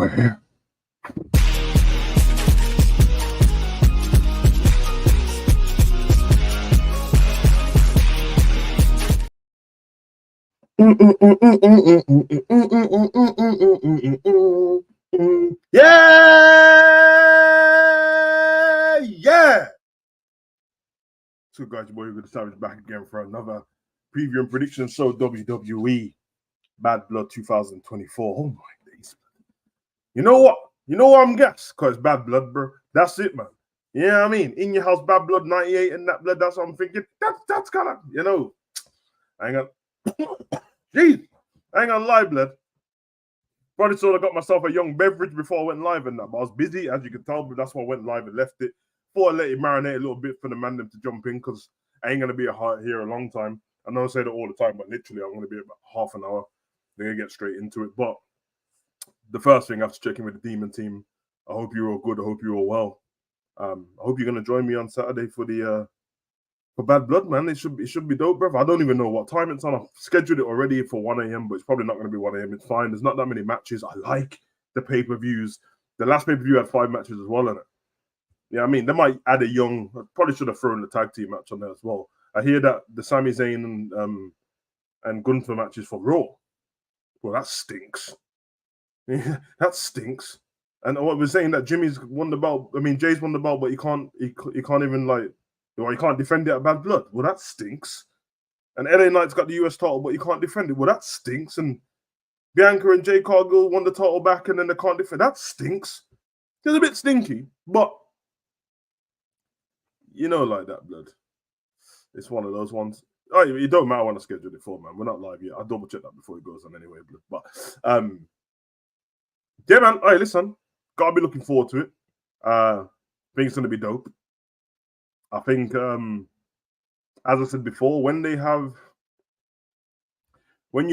We're here. Yeah. So, guys, your boy Hugo the Savage back again for another preview and prediction show. WWE Bad Blood 2024. Oh my days! You know what? You know what I'm guessing? Because Bad Blood, bro. That's it, man. You know what I mean? In your house, Bad Blood 98 and that blood. That's what I'm thinking. That's kind of, you know. I ain't gonna. Jeez, I ain't gonna lie, blood. Probably sort of got myself a young beverage before I went live and that, but I was busy, as you can tell, but that's why I went live and left it. Before I let it marinate a little bit for the man them to jump in, because I ain't gonna be here a long time. I know I say that all the time, but literally I'm gonna be about half an hour. Then I get straight into it. But the first thing I have to check in with the Demon team. I hope you're all good. I hope you're all well. I hope you're gonna join me on Saturday for the for Bad Blood, man. It should be dope, bro. I don't even know what time it's on. I've scheduled it already for 1 a.m., but it's probably not going to be 1 a.m. It's fine. There's not that many matches. I like the pay-per-views. The last pay-per-view had 5 matches as well in it. Yeah, I mean, they might add a young. I probably should have thrown the tag team match on there as well. I hear that the Sami Zayn and Gunther matches for Raw. Well, that stinks. That stinks. And what we're saying that Jimmy's won the belt. I mean, Jay's won the belt, but he can't even like. Well, you can't defend it at Bad Blood. Well, that stinks. And LA Knight's got the US title, but you can't defend it. Well, that stinks. And Bianca and Jay Cargill won the title back, and then they can't defend. That stinks. It's a bit stinky, but you know, like that, blood. It's one of those ones. Oh, it don't matter when I schedule it for, man. We're not live yet. I'll double check that before it goes on anyway, blood. But yeah, man. All right, listen. Gotta be looking forward to it. Think it's gonna be dope. I think, as I said before, when you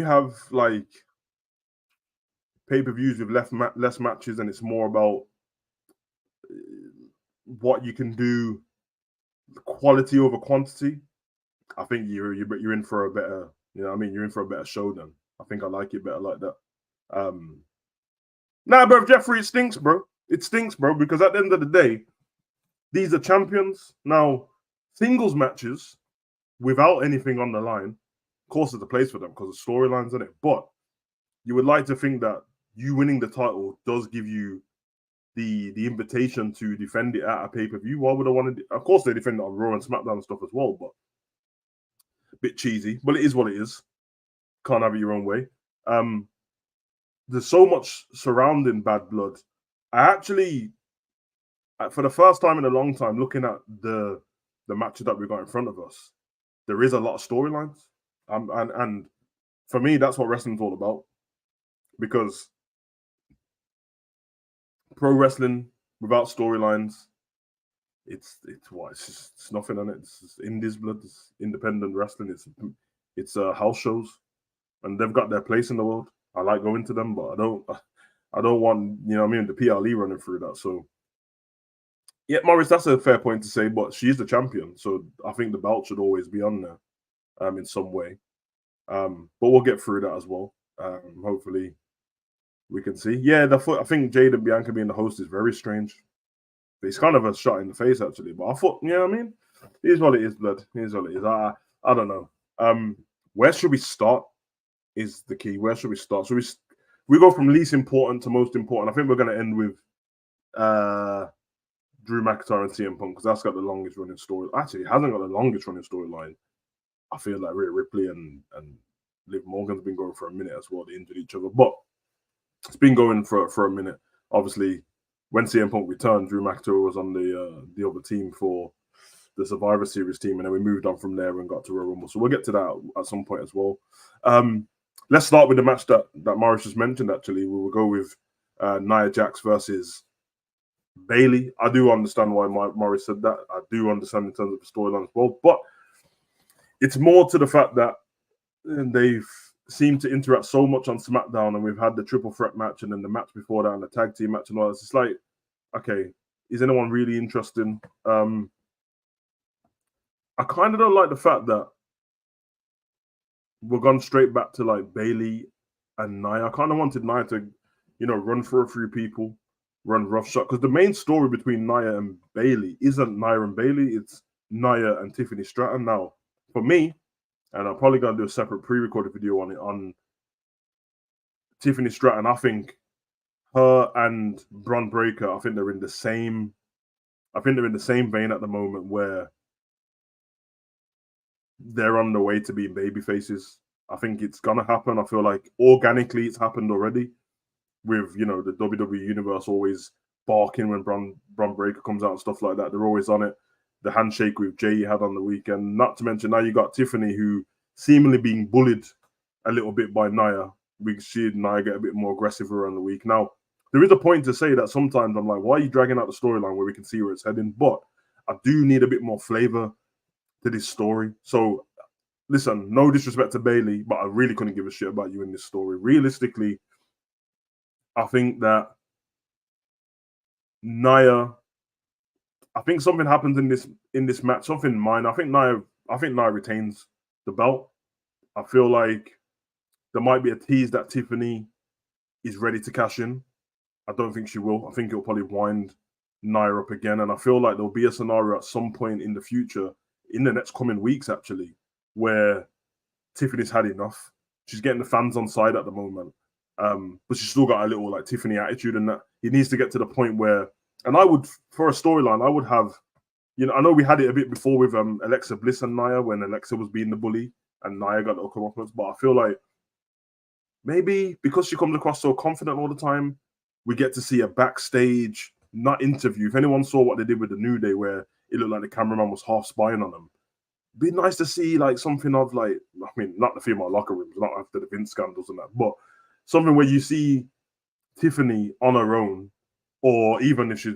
have like pay-per-views with less matches, and it's more about what you can do, quality over quantity. I think you're in for a better, you know what I mean? You're in for a better show then. I think I like it better like that. Nah, bro, Jeffrey, it stinks, bro. It stinks, bro, because at the end of the day, these are champions. Now, singles matches without anything on the line, of course, there's a place for them because of storylines in it. But you would like to think that you winning the title does give you the invitation to defend it at a pay-per-view. Why would I want to? Of course, they defend it on Raw and SmackDown and stuff as well, but a bit cheesy. But it is what it is. Can't have it your own way. There's so much surrounding Bad Blood. I actually, for the first time in a long time, looking at the matches that we got in front of us, there is a lot of storylines. And for me, that's what wrestling's all about. Because pro wrestling without storylines, it's nothing on it. It's indies, blood. It's independent wrestling. It's house shows, and they've got their place in the world. I like going to them, but I don't want, you know what I mean, the PLE running through that. So yeah, Morris, that's a fair point to say, but she's the champion, so I think the belt should always be on there, in some way. But we'll get through that as well. Hopefully, we can see. Yeah, I think Jade and Bianca being the host is very strange. It's kind of a shot in the face, actually. But I thought, you know what I mean? It is what it is, blood. It is what it is. I don't know. Where should we start is the key. Where should we start? Should we go from least important to most important? I think we're going to end with Drew McIntyre and CM Punk, because that's got the longest running story. Actually, it hasn't got the longest running storyline. I feel like Rhea Ripley and Liv Morgan's been going for a minute as well. They injured each other, but it's been going for a minute. Obviously, when CM Punk returned, Drew McIntyre was on the other team for the Survivor Series team, and then we moved on from there and got to Royal Rumble. So we'll get to that at some point as well. Let's start with the match that Morris just mentioned. Actually, we will go with Nia Jax versus Bayley. I do understand why Morris said that. I do understand in terms of the storyline as well, but it's more to the fact that they've seemed to interact so much on SmackDown, and we've had the triple threat match and then the match before that and the tag team match and all that. It's like, okay, is anyone really interested? I kind of don't like the fact that we're gone straight back to like Bayley and Nia. I kind of wanted Nia to run for a few people, run roughshod. Because the main story between Nia and Bailey isn't Nia and Bailey, it's Nia and Tiffany Stratton. Now, for me, and I'm probably gonna do a separate pre-recorded video on it on Tiffany Stratton. I think her and Bron Breakker, I think they're in the same vein at the moment where they're on the way to being baby faces. I think it's gonna happen. I feel like organically it's happened already with the WWE universe always barking when Bron Breakker comes out and stuff like that. They're always on it. The handshake with Jay you had on the weekend. Not to mention now you got Tiffany who seemingly being bullied a little bit by Nia. We see Nia get a bit more aggressive around the week. Now, there is a point to say that sometimes I'm like, why are you dragging out the storyline where we can see where it's heading? But I do need a bit more flavor to this story. So, listen, no disrespect to Bailey, but I really couldn't give a shit about you in this story. Realistically, I think that Nia, I think something happens in this match, something minor. I think Nia retains the belt. I feel like there might be a tease that Tiffany is ready to cash in. I don't think she will. I think it'll probably wind Nia up again. And I feel like there'll be a scenario at some point in the future, in the next coming weeks, actually, where Tiffany's had enough. She's getting the fans on side at the moment. But she's still got a little like Tiffany attitude, and that it needs to get to the point where, and I would, for a storyline, I would have, I know we had it a bit before with Alexa Bliss and Nia when Alexa was being the bully and Nia got the comeuppance, but I feel like maybe because she comes across so confident all the time, we get to see a backstage, not interview. If anyone saw what they did with the New Day, where it looked like the cameraman was half spying on them, be nice to see like something of like, I mean, not the female locker rooms, not after the Vince scandals and that, but something where you see Tiffany on her own, or even if she's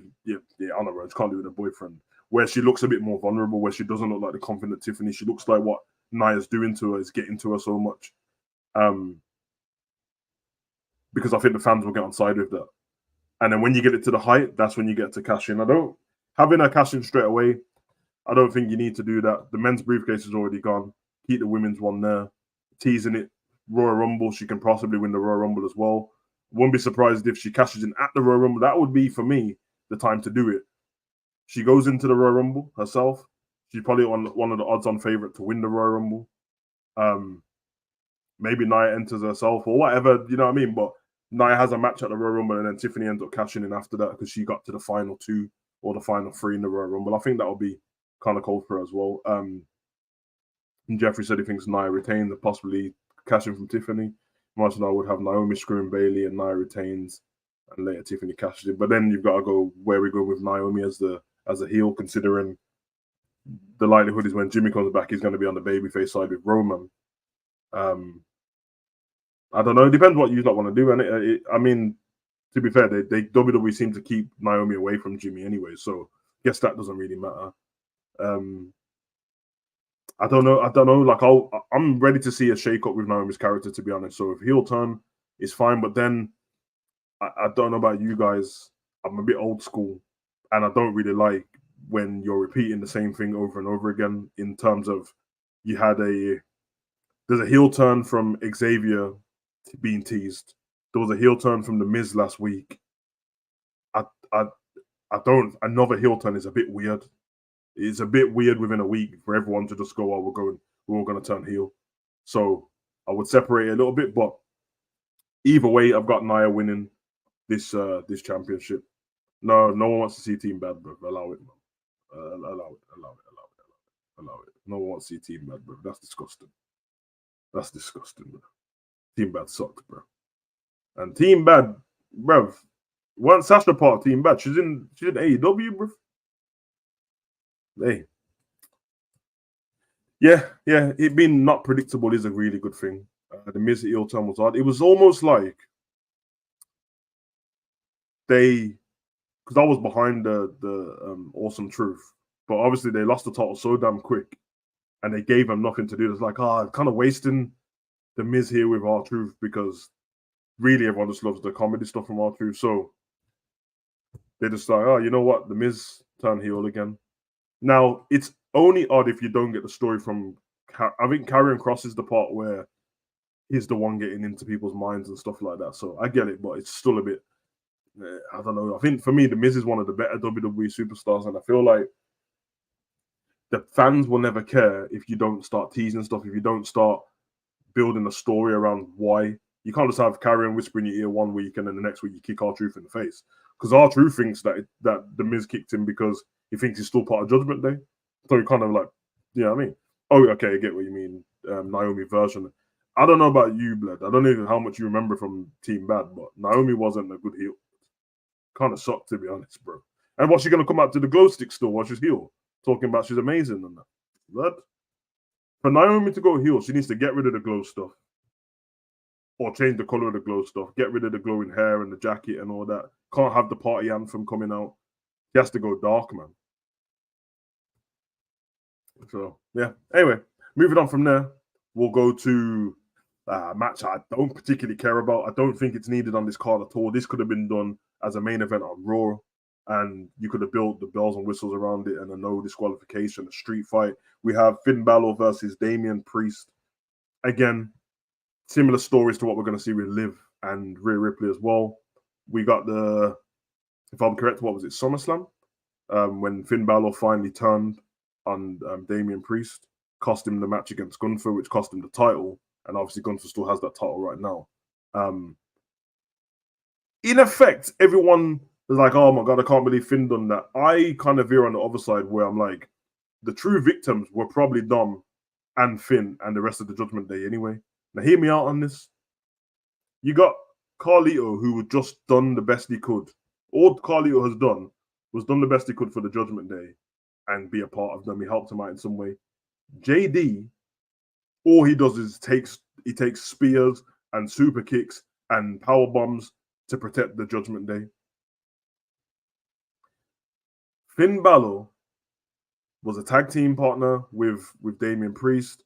on her own, she can't do it with a boyfriend, where she looks a bit more vulnerable, where she doesn't look like the confident Tiffany. She looks like what Nia's doing to her is getting to her so much. Because I think the fans will get on side with that. And then when you get it to the height, that's when you get to cash in. Having her cash in straight away, I don't think you need to do that. The men's briefcase is already gone. Keep the women's one there. Teasing it, Royal Rumble, she can possibly win the Royal Rumble as well. Wouldn't be surprised if she cashes in at the Royal Rumble. That would be, for me, the time to do it. She goes into the Royal Rumble herself. She's probably one of the odds-on favorite to win the Royal Rumble. Maybe Nia enters herself or whatever, you know what I mean? But Nia has a match at the Royal Rumble and then Tiffany ends up cashing in after that because she got to the final 2 or the final 3 in the Royal Rumble. I think that'll be kind of cold for her as well. And Jeffrey said he thinks Nia retains and possibly cashing from Tiffany. Martin, I would have Naomi screwing Bailey and Nia retains and later Tiffany cashes in. But then you've got to go where we go with Naomi as a heel, considering the likelihood is when Jimmy comes back, he's going to be on the babyface side with Roman. I don't know. It depends what you not want to do. And I mean, to be fair, they WWE seem to keep Naomi away from Jimmy anyway, so I guess that doesn't really matter. I don't know. Like I'm ready to see a shake up with Naomi's character, to be honest. So if heel turn is fine, but then I don't know about you guys. I'm a bit old school, and I don't really like when you're repeating the same thing over and over again. In terms of there's a heel turn from Xavier being teased. There was a heel turn from The Miz last week. Another heel turn is a bit weird. It's a bit weird within a week for everyone to just go, oh, we're all going to turn heel. So I would separate it a little bit, but either way, I've got Nia winning this championship. No one wants to see Team Bad, bro. Allow it, man. Allow it. No one wants to see Team Bad, bro. That's disgusting. Bro. Team Bad sucked, bro. And Team Bad, bro. Once Sasha part of Team Bad, she's in AEW, bro. Hey. Yeah. It being not predictable is a really good thing. The Miz heel turn was hard. It was almost like because I was behind the Awesome Truth, but obviously they lost the title so damn quick, and they gave them nothing to do. It's like, kind of wasting the Miz here with R-Truth, because really everyone just loves the comedy stuff from R-Truth. So they just like, you know what, the Miz turn heel again. Now, it's only odd if you don't get the story from, I think Karrion Kross is the part where he's the one getting into people's minds and stuff like that. So I get it, but it's still a bit. I don't know. I think for me, The Miz is one of the better WWE superstars, and I feel like the fans will never care if you don't start teasing stuff, if you don't start building a story around why. You can't just have Karrion whisper in your ear one week and then the next week you kick R-Truth in the face. Because R-Truth thinks that the Miz kicked him because he thinks he's still part of Judgment Day. So he kind of like, you know what I mean? Oh, okay, I get what you mean. Naomi version. I don't know about you, Bled. I don't know how much you remember from Team Bad, but Naomi wasn't a good heel. Kind of sucked, to be honest, bro. And what's she going to come out to the glow stick store while she's heel? Talking about she's amazing and that. Blood. For Naomi to go heel, she needs to get rid of the glow stuff. Or change the color of the glow stuff. Get rid of the glowing hair and the jacket and all that. Can't have the party anthem coming out. He has to go dark, man. So, yeah. Anyway, moving on from there, we'll go to a match I don't particularly care about. I don't think it's needed on this card at all. This could have been done as a main event on Raw, and you could have built the bells and whistles around it and a no disqualification, a street fight. We have Finn Balor versus Damian Priest. Again, similar stories to what we're going to see with Liv and Rhea Ripley as well. We got the, if I'm correct, what was it, SummerSlam? When Finn Balor finally turned on Damian Priest, cost him the match against Gunther, which cost him the title. And obviously Gunther still has that title right now. In effect, everyone is like, oh my God, I can't believe Finn done that. I kind of veer on the other side where I'm like, the true victims were probably Dom and Finn and the rest of the Judgment Day anyway. Now, hear me out on this. You got Carlito, who had just done the best he could. All Carlito has done was done the best he could for the Judgment Day and be a part of them. He helped him out in some way. JD, all he does is he takes spears and super kicks and power bombs to protect the Judgment Day. Finn Balor was a tag team partner with Damian Priest.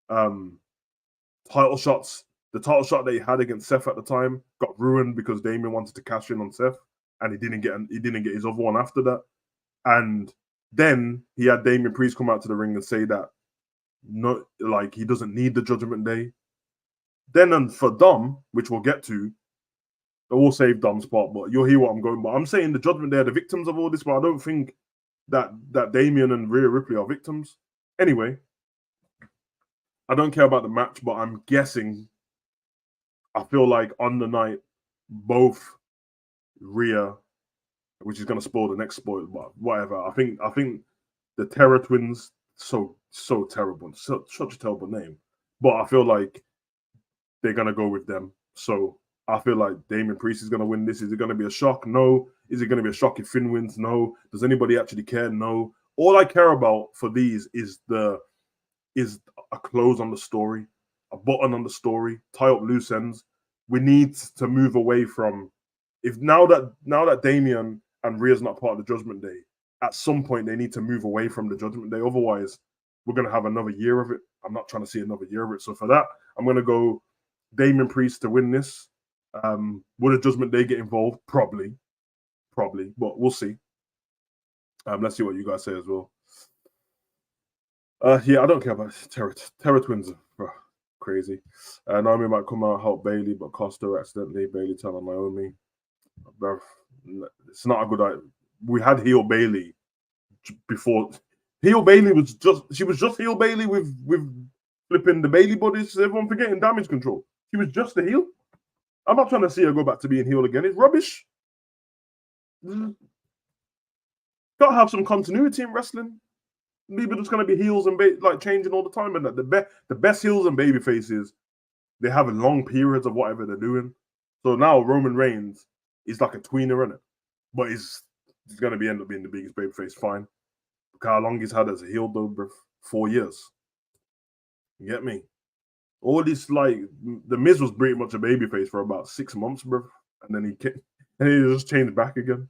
Title shots. The title shot that he had against Seth at the time got ruined because Damian wanted to cash in on Seth, and he didn't get his other one after that. And then he had Damian Priest come out to the ring and say that he doesn't need the Judgment Day. Then for Dom, which we'll get to, I will save Dom's part, but you'll hear what I'm going. But I'm saying the Judgment Day are the victims of all this, but I don't think that Damian and Rhea Ripley are victims. Anyway, I don't care about the match, but I'm guessing. I feel like on the night, both Rhea, which is going to spoil the next spoil, but whatever. I think the Terror Twins, so terrible, such a terrible name. But I feel like they're going to go with them. So I feel like Damian Priest is going to win this. Is it going to be a shock? No. Is it going to be a shock if Finn wins? No. Does anybody actually care? No. All I care about for these is a close on the story, a button on the story, tie up loose ends. We need to move away from now that Damian and Rhea's not part of the Judgment Day. At some point, they need to move away from the Judgment Day. Otherwise, we're going to have another year of it. I'm not trying to see another year of it. So for that, I'm going to go Damian Priest to win this. Would a Judgment Day get involved? Probably, but we'll see. Let's see what you guys say as well. Yeah, I don't care about Terror Twins. Bro, crazy. Naomi might come out help Bailey, but cost her accidentally. Bailey tell on Naomi. Bro, it's not a good idea. We had heel Bailey before. Heel Bailey was just heel Bailey with flipping the Bailey bodies. Everyone forgetting Damage Control. She was just a heel. I'm not trying to see her go back to being heel again. It's rubbish. Gotta have some continuity in wrestling. People just gonna be heels and changing all the time, and the best heels and baby faces, they have long periods of whatever they're doing. So now Roman Reigns is like a tweener in it, but he's gonna end up being the biggest baby face. Fine. Look how long he's had as a heel though, bro. 4 years. You get me? All this the Miz was pretty much a baby face for about 6 months, bro, and then he just changed back again.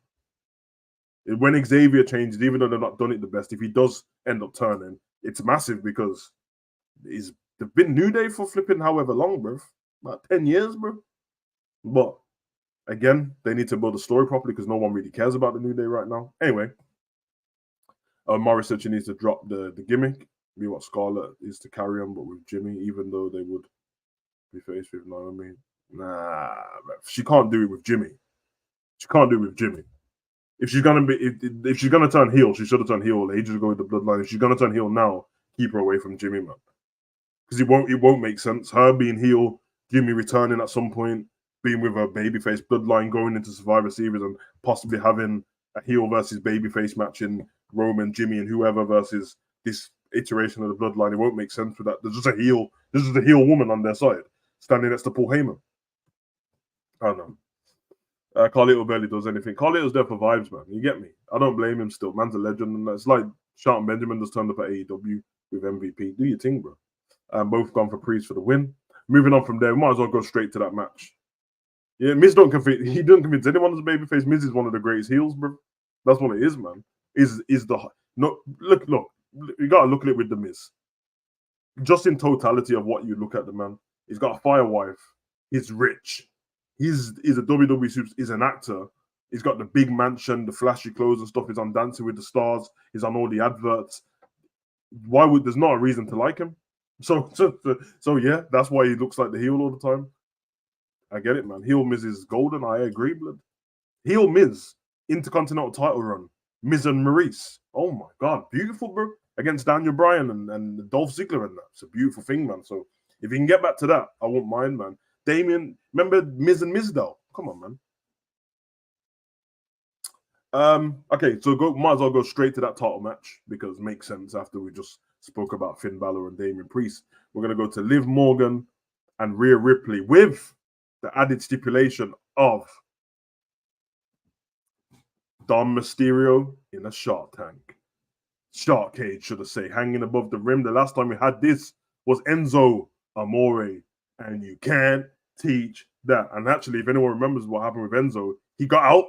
When Xavier changes, even though they've not done it the best, if he does end up turning, it's massive because they've been New Day for flipping however long, bro. About 10 years, bro. But again, they need to build a story properly because no one really cares about the New Day right now. Anyway, Morris said she needs to drop the gimmick, be what Scarlett is to carry on, but with Jimmy, even though they would Be faced with Naomi. Nah, she can't do it with Jimmy. She can't do it with Jimmy. If she's gonna be, if she's gonna turn heel, she should have turned heel ages ago with the bloodline. If she's gonna turn heel now, keep her away from Jimmy, man, because it won't make sense. Her being heel, Jimmy returning at some point, being with a babyface bloodline, going into Survivor Series, and possibly having a heel versus babyface match in Roman, Jimmy, and whoever versus this iteration of the bloodline. It won't make sense for that. There's just a heel. There's just a heel woman on their side standing next to Paul Heyman. I don't know. Carlito barely does anything. Carlito's there for vibes, man. You get me? I don't blame him still. Man's a legend. And it's like Shelton Benjamin just turned up at AEW with MVP. Do your thing, bro. Both gone for Priest for the win. Moving on from there, we might as well go straight to that match. Yeah, Miz don't convince. He don't convince anyone as a babyface. Miz is one of the greatest heels, bro. That's what it is, man. Is the no look? You gotta look at it with the Miz. Just in totality of what you look at the man, he's got a fire wife. He's rich. He's a WWE super. He's an actor. He's got the big mansion, the flashy clothes and stuff. He's on Dancing with the Stars. He's on all the adverts. Why would there's not a reason to like him? So yeah, that's why he looks like the heel all the time. I get it, man. Heel Miz is golden. I agree, blood. Heel Miz Intercontinental title run. Miz and Maurice. Oh my god, beautiful, bro. Against Daniel Bryan and Dolph Ziggler and that. It's a beautiful thing, man. So if you can get back to that, I won't mind, man. Damien, remember Miz and Mizdow? Come on, man. Okay, so might as well go straight to that title match because it makes sense after we just spoke about Finn Balor and Damian Priest. We're gonna go to Liv Morgan and Rhea Ripley with the added stipulation of Dom Mysterio in a shark tank. Shark cage, should I say, hanging above the rim. The last time we had this was Enzo Amore, and you can't teach that. And actually, if anyone remembers what happened with Enzo, he got out.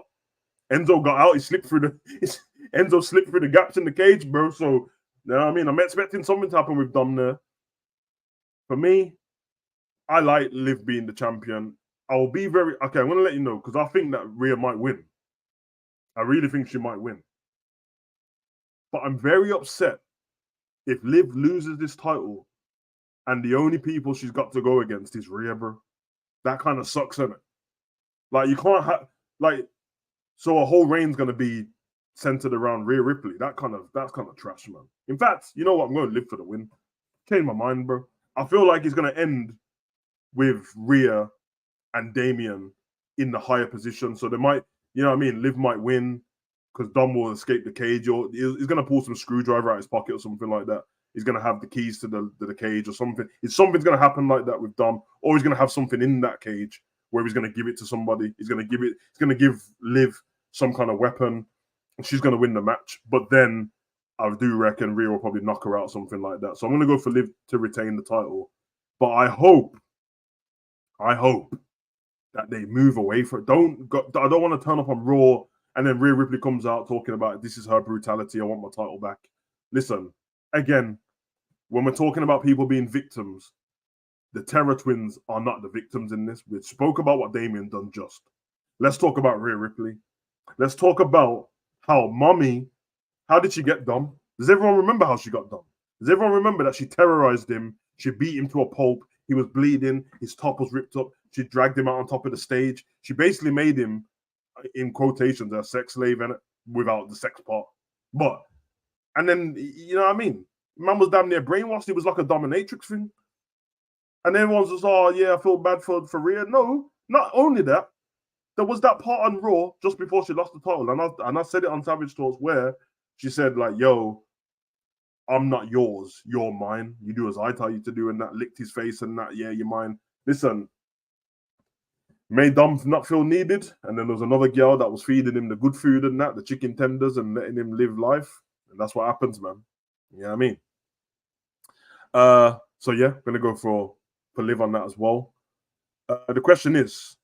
Enzo got out. He slipped through Enzo slipped through the gaps in the cage, bro. So, you know what I mean? I'm expecting something to happen with Dom there. For me, I like Liv being the champion. I'll be very okay. I'm gonna let you know because I think that Rhea might win. I really think she might win. But I'm very upset if Liv loses this title and the only people she's got to go against is Rhea, bro. That kind of sucks, isn't it? Like, you can't have, like, so a whole reign's going to be centered around Rhea Ripley. That's kind of trash, man. In fact, you know what? I'm going to Liv for the win. Change my mind, bro. I feel like it's going to end with Rhea and Damian in the higher position. So they might, you know what I mean? Liv might win because Dom will escape the cage, or he's going to pull some screwdriver out his pocket or something like that. He's going to have the keys to the cage or something. Something's going to happen like that with Dom, or he's going to have something in that cage where he's going to give it to somebody. He's going to give Liv some kind of weapon, and she's going to win the match. But then I do reckon Rhea will probably knock her out, something like that. So I'm going to go for Liv to retain the title. But I hope that they move away from it. I don't want to turn up on Raw and then Rhea Ripley comes out talking about this is her brutality. I want my title back. Listen, again, when we're talking about people being victims, the Terror Twins are not the victims in this. We spoke about what Damian done just. Let's talk about Rhea Ripley. Let's talk about how did she get Dom? Does everyone remember how she got Dom? Does everyone remember that she terrorized him? She beat him to a pulp. He was bleeding. His top was ripped up. She dragged him out on top of the stage. She basically made him, in quotations, a sex slave, in it, without the sex part. And then, you know what I mean? Man was damn near brainwashed. It was like a dominatrix thing. And everyone's just, oh, yeah, I feel bad for Rhea. No, not only that, there was that part on Raw just before she lost the title. And I said it on Savage Talks where she said, like, yo, I'm not yours, you're mine. You do as I tell you to do, and that licked his face and that, yeah, you're mine. Listen, made Dom not feel needed, and then there was another girl that was feeding him the good food and that, the chicken tenders, and letting him live life. And that's what happens, man. You know what I mean? So yeah, gonna go for Liv on that as well. The question is,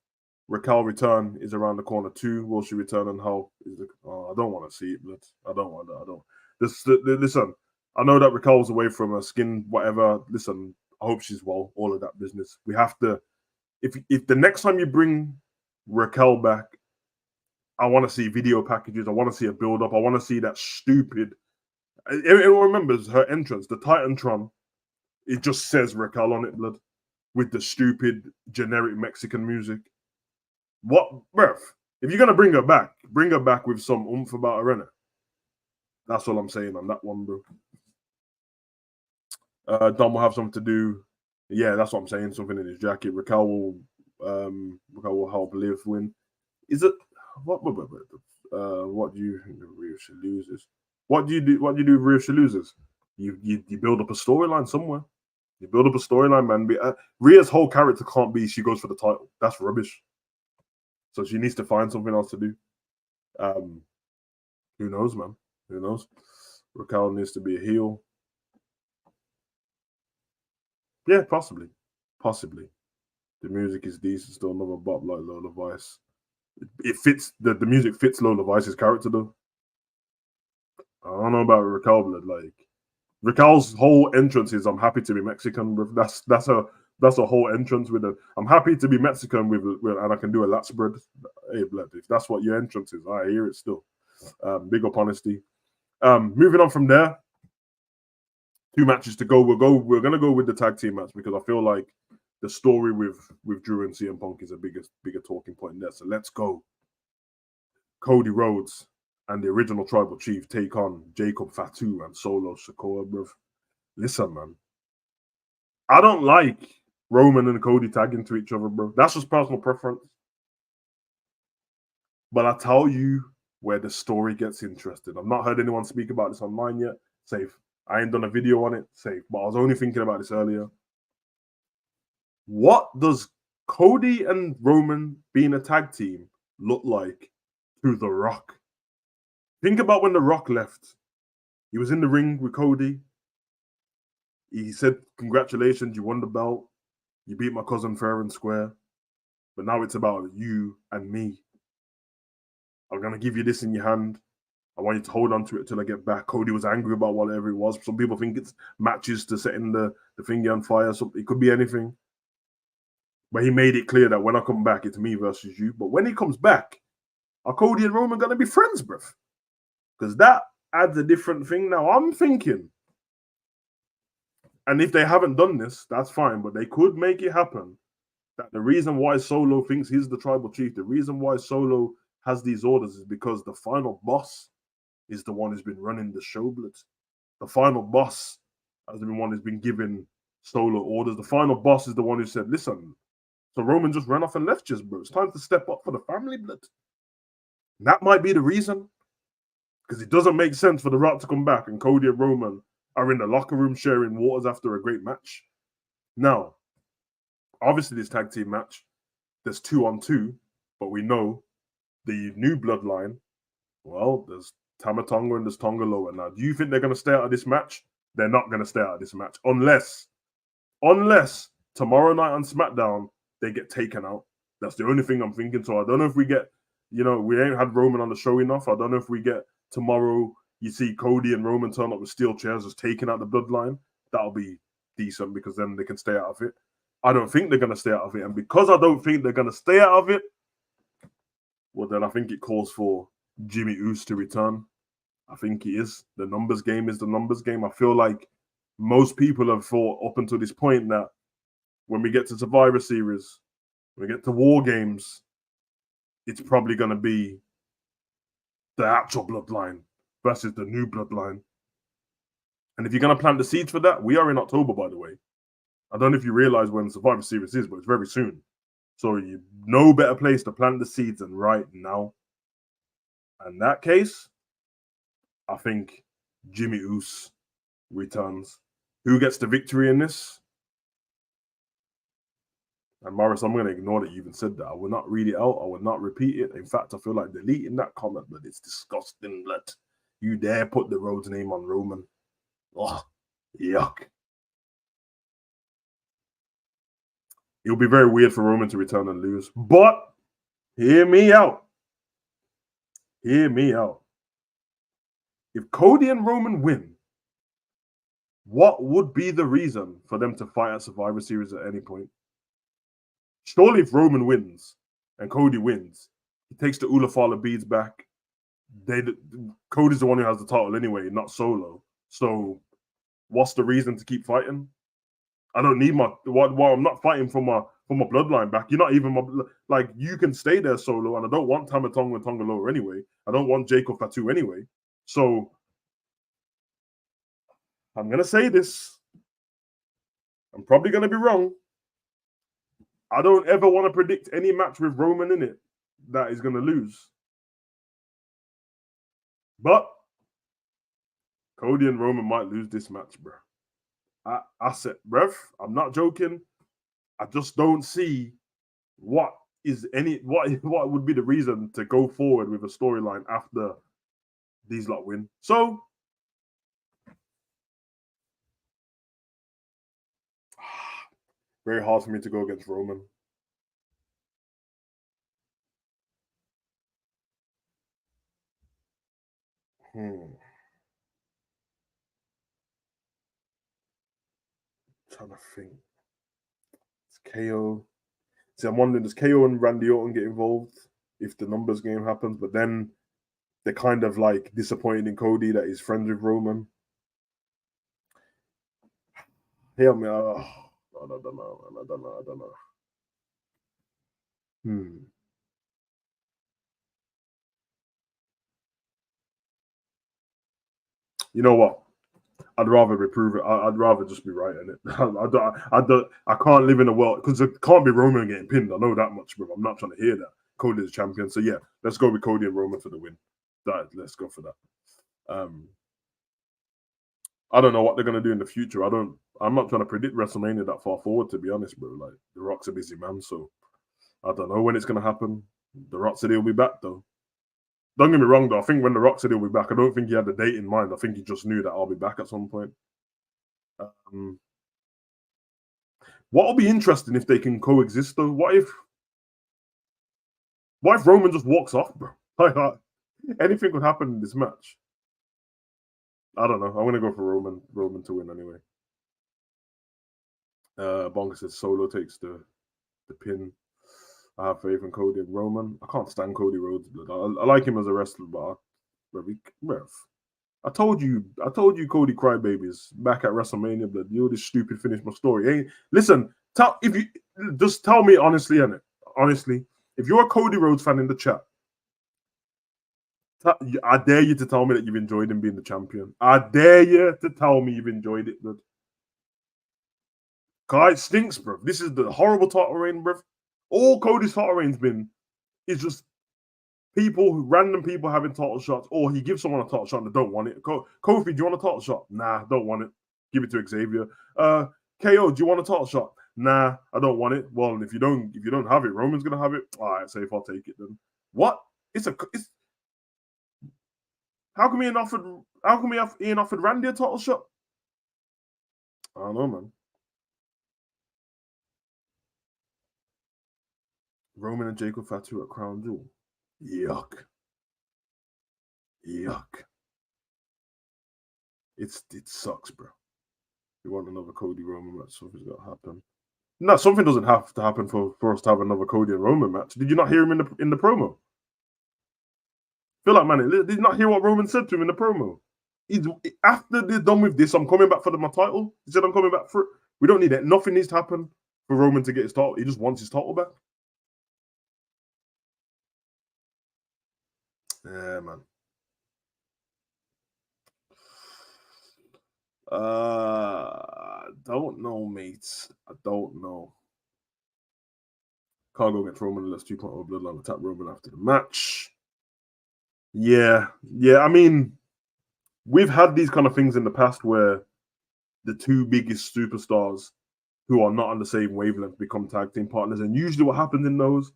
Raquel return is around the corner too. Will she return and how? I don't want to see it, but I don't want that. I don't. Listen, I know that Raquel's away from her skin, whatever. Listen, I hope she's well. All of that business. We have to. If the next time you bring Raquel back, I want to see video packages. I want to see a build up. I want to see that stupid. Everyone remembers her entrance, the Titantron. It just says Raquel on it, blood. with the stupid generic Mexican music. What, bruv? If you're gonna bring her back with some oomph about her, innit? That's all I'm saying on that one, bro. Dom will have something to do. Yeah, that's what I'm saying. Something in his jacket. Raquel will help Liv win. Is it what? What do you think of Rhea she loses? What do you do? What do you do if Rhea she loses? You build up a storyline somewhere. You build up a storyline, man. Rhea's whole character can't be she goes for the title. That's rubbish. So she needs to find something else to do. Who knows, man? Who knows? Raquel needs to be a heel. Yeah, possibly. The music is decent. Still another bop like Lola Vice. It fits the music fits Lola Vice's character though. I don't know about Raquel Blood. Like Raquel's whole entrance is I'm happy to be Mexican. That's a whole entrance with a I'm happy to be Mexican with and I can do a lat spread. Hey Blood, if that's what your entrance is, I hear it still. Big up honesty. Moving on from there. 2 matches to go. We're gonna go with the tag team match because I feel like the story with Drew and CM Punk is a bigger talking point there. So let's go. Cody Rhodes and the original Tribal Chief take on Jacob Fatu and Solo Sikoa, bro. Listen, man. I don't like Roman and Cody tagging to each other, bro. That's just personal preference. But I tell you where the story gets interesting. I've not heard anyone speak about this online yet. Safe. I ain't done a video on it. Safe. But I was only thinking about this earlier. What does Cody and Roman being a tag team look like to The Rock? Think about when The Rock left. He was in the ring with Cody. He said, congratulations, you won the belt. You beat my cousin fair and square. But now it's about you and me. I'm going to give you this in your hand. I want you to hold on to it till I get back. Cody was angry about whatever it was. Some people think it's matches to setting the finger on fire. So it could be anything. But he made it clear that when I come back, it's me versus you. But when he comes back, are Cody and Roman going to be friends, bruv? Because that adds a different thing. Now, I'm thinking, and if they haven't done this, that's fine. But they could make it happen. That the reason why Solo thinks he's the Tribal Chief, the reason why Solo has these orders is because the final boss is the one who's been running the show, blood. The final boss has been one who's been giving Solo orders. The final boss is the one who said, listen, so Roman just ran off and left you, bro. It's time to step up for the family, blood. And that might be the reason. Because it doesn't make sense for The Rock to come back and Cody and Roman are in the locker room sharing waters after a great match. Now, obviously this tag team match, there's 2-on-2, but we know the new bloodline, well, there's Tama Tonga and there's Tonga Loa. Now, do you think they're going to stay out of this match? They're not going to stay out of this match unless tomorrow night on SmackDown, they get taken out. That's the only thing I'm thinking. So I don't know if we get, we ain't had Roman on the show enough. I don't know if we get tomorrow, you see Cody and Roman turn up with steel chairs just taking out the bloodline. That'll be decent because then they can stay out of it. I don't think they're going to stay out of it. And because I don't think they're going to stay out of it, well, then I think it calls for Jimmy Uso to return. I think he is. The numbers game is the numbers game. I feel like most people have thought up until this point that when we get to Survivor Series, when we get to War Games, it's probably going to be the actual bloodline versus the new bloodline. And if you're going to plant the seeds for that, we are in October, by the way. I don't know if you realize when Survivor Series is, but it's very soon. So you no better place to plant the seeds than right now. In that case, I think Jimmy Uso returns. Who gets the victory in this? And Morris, I'm going to ignore that you even said that. I will not read it out. I will not repeat it. In fact, I feel like deleting that comment, but it's disgusting that you dare put the Rhodes name on Roman. Oh, yuck. It'll be very weird for Roman to return and lose. But hear me out. Hear me out. If Cody and Roman win, what would be the reason for them to fight at Survivor Series at any point? Surely if Roman wins and Cody wins, he takes the Ulafala beads back. Cody's the one who has the title anyway, not Solo. So what's the reason to keep fighting? I don't need my while I'm not fighting for my bloodline back. You're not even like you can stay there solo, and I don't want Tama Tonga and Tonga Loa anyway. I don't want Jacob Fatu anyway. So I'm gonna say this. I'm probably gonna be wrong. I don't ever want to predict any match with Roman in it that is gonna lose. But Cody and Roman might lose this match, bro. I said, bruv, I'm not joking. I just don't see what would be the reason to go forward with a storyline after these lot win. So very hard for me to go against Roman. Trying to think. It's KO. See, I'm wondering, does KO and Randy Orton get involved if the numbers game happens? But then they're kind of like disappointed in Cody that he's friends with Roman. Hear me. I don't know. I don't know. You know what? I'd rather reprove it. I'd rather just be right in it. I can't live in a world because it can't be Roman getting pinned. I know that much, bro. I'm not trying to hear that. Cody is champion. So yeah, let's go with Cody and Roman for the win. Let's go for that. I don't know what they're gonna do in the future. I'm not trying to predict WrestleMania that far forward, to be honest, bro. Like The Rock's a busy man, so I don't know when it's gonna happen. The Rock said he'll be back though. Don't get me wrong though. I think when The Rock said he'll be back, I don't think he had the date in mind. I think he just knew that I'll be back at some point. What'll be interesting if they can coexist though? What if Roman just walks off, bro? Like anything could happen in this match. I don't know. I'm gonna go for Roman to win anyway. Bonga says Solo takes the pin. I have faith in Cody and Roman. I can't stand Cody Rhodes, blood. I like him as a wrestler, but I told you, Cody Crybabies back at WrestleMania, blood. You this stupid finish my story. Hey, listen, tell me honestly, innit? Honestly, if you're a Cody Rhodes fan in the chat, I dare you to tell me that you've enjoyed him being the champion. I dare you to tell me you've enjoyed it, blood. Guy stinks, bro. This is the horrible title reign, bro. All Cody's title reign's been is just random people having title shots, or he gives someone a title shot and they don't want it. Kofi, do you want a title shot? Nah, don't want it. Give it to Xavier. KO, do you want a title shot? Nah, I don't want it. Well, if you don't have it, Roman's gonna have it. All right, safe. I'll take it then. What? How come Ian offered Randy a title shot? I don't know, man. Roman and Jacob Fatu at Crown Jewel. Yuck. It sucks, bro. We want another Cody Roman match. Something's got to happen. No, something doesn't have to happen for us to have another Cody and Roman match. Did you not hear him in the promo? Feel like, man, did you not hear what Roman said to him in the promo? After they're done with this, I'm coming back for my title. He said, I'm coming back for it. We don't need it. Nothing needs to happen for Roman to get his title. He just wants his title back. Yeah, man. Don't know, mates. I don't know. Cargo against Roman, let's 2.0 Bloodline attack Roman after the match. Yeah. I mean, we've had these kind of things in the past where the two biggest superstars who are not on the same wavelength become tag team partners. And usually what happens in those,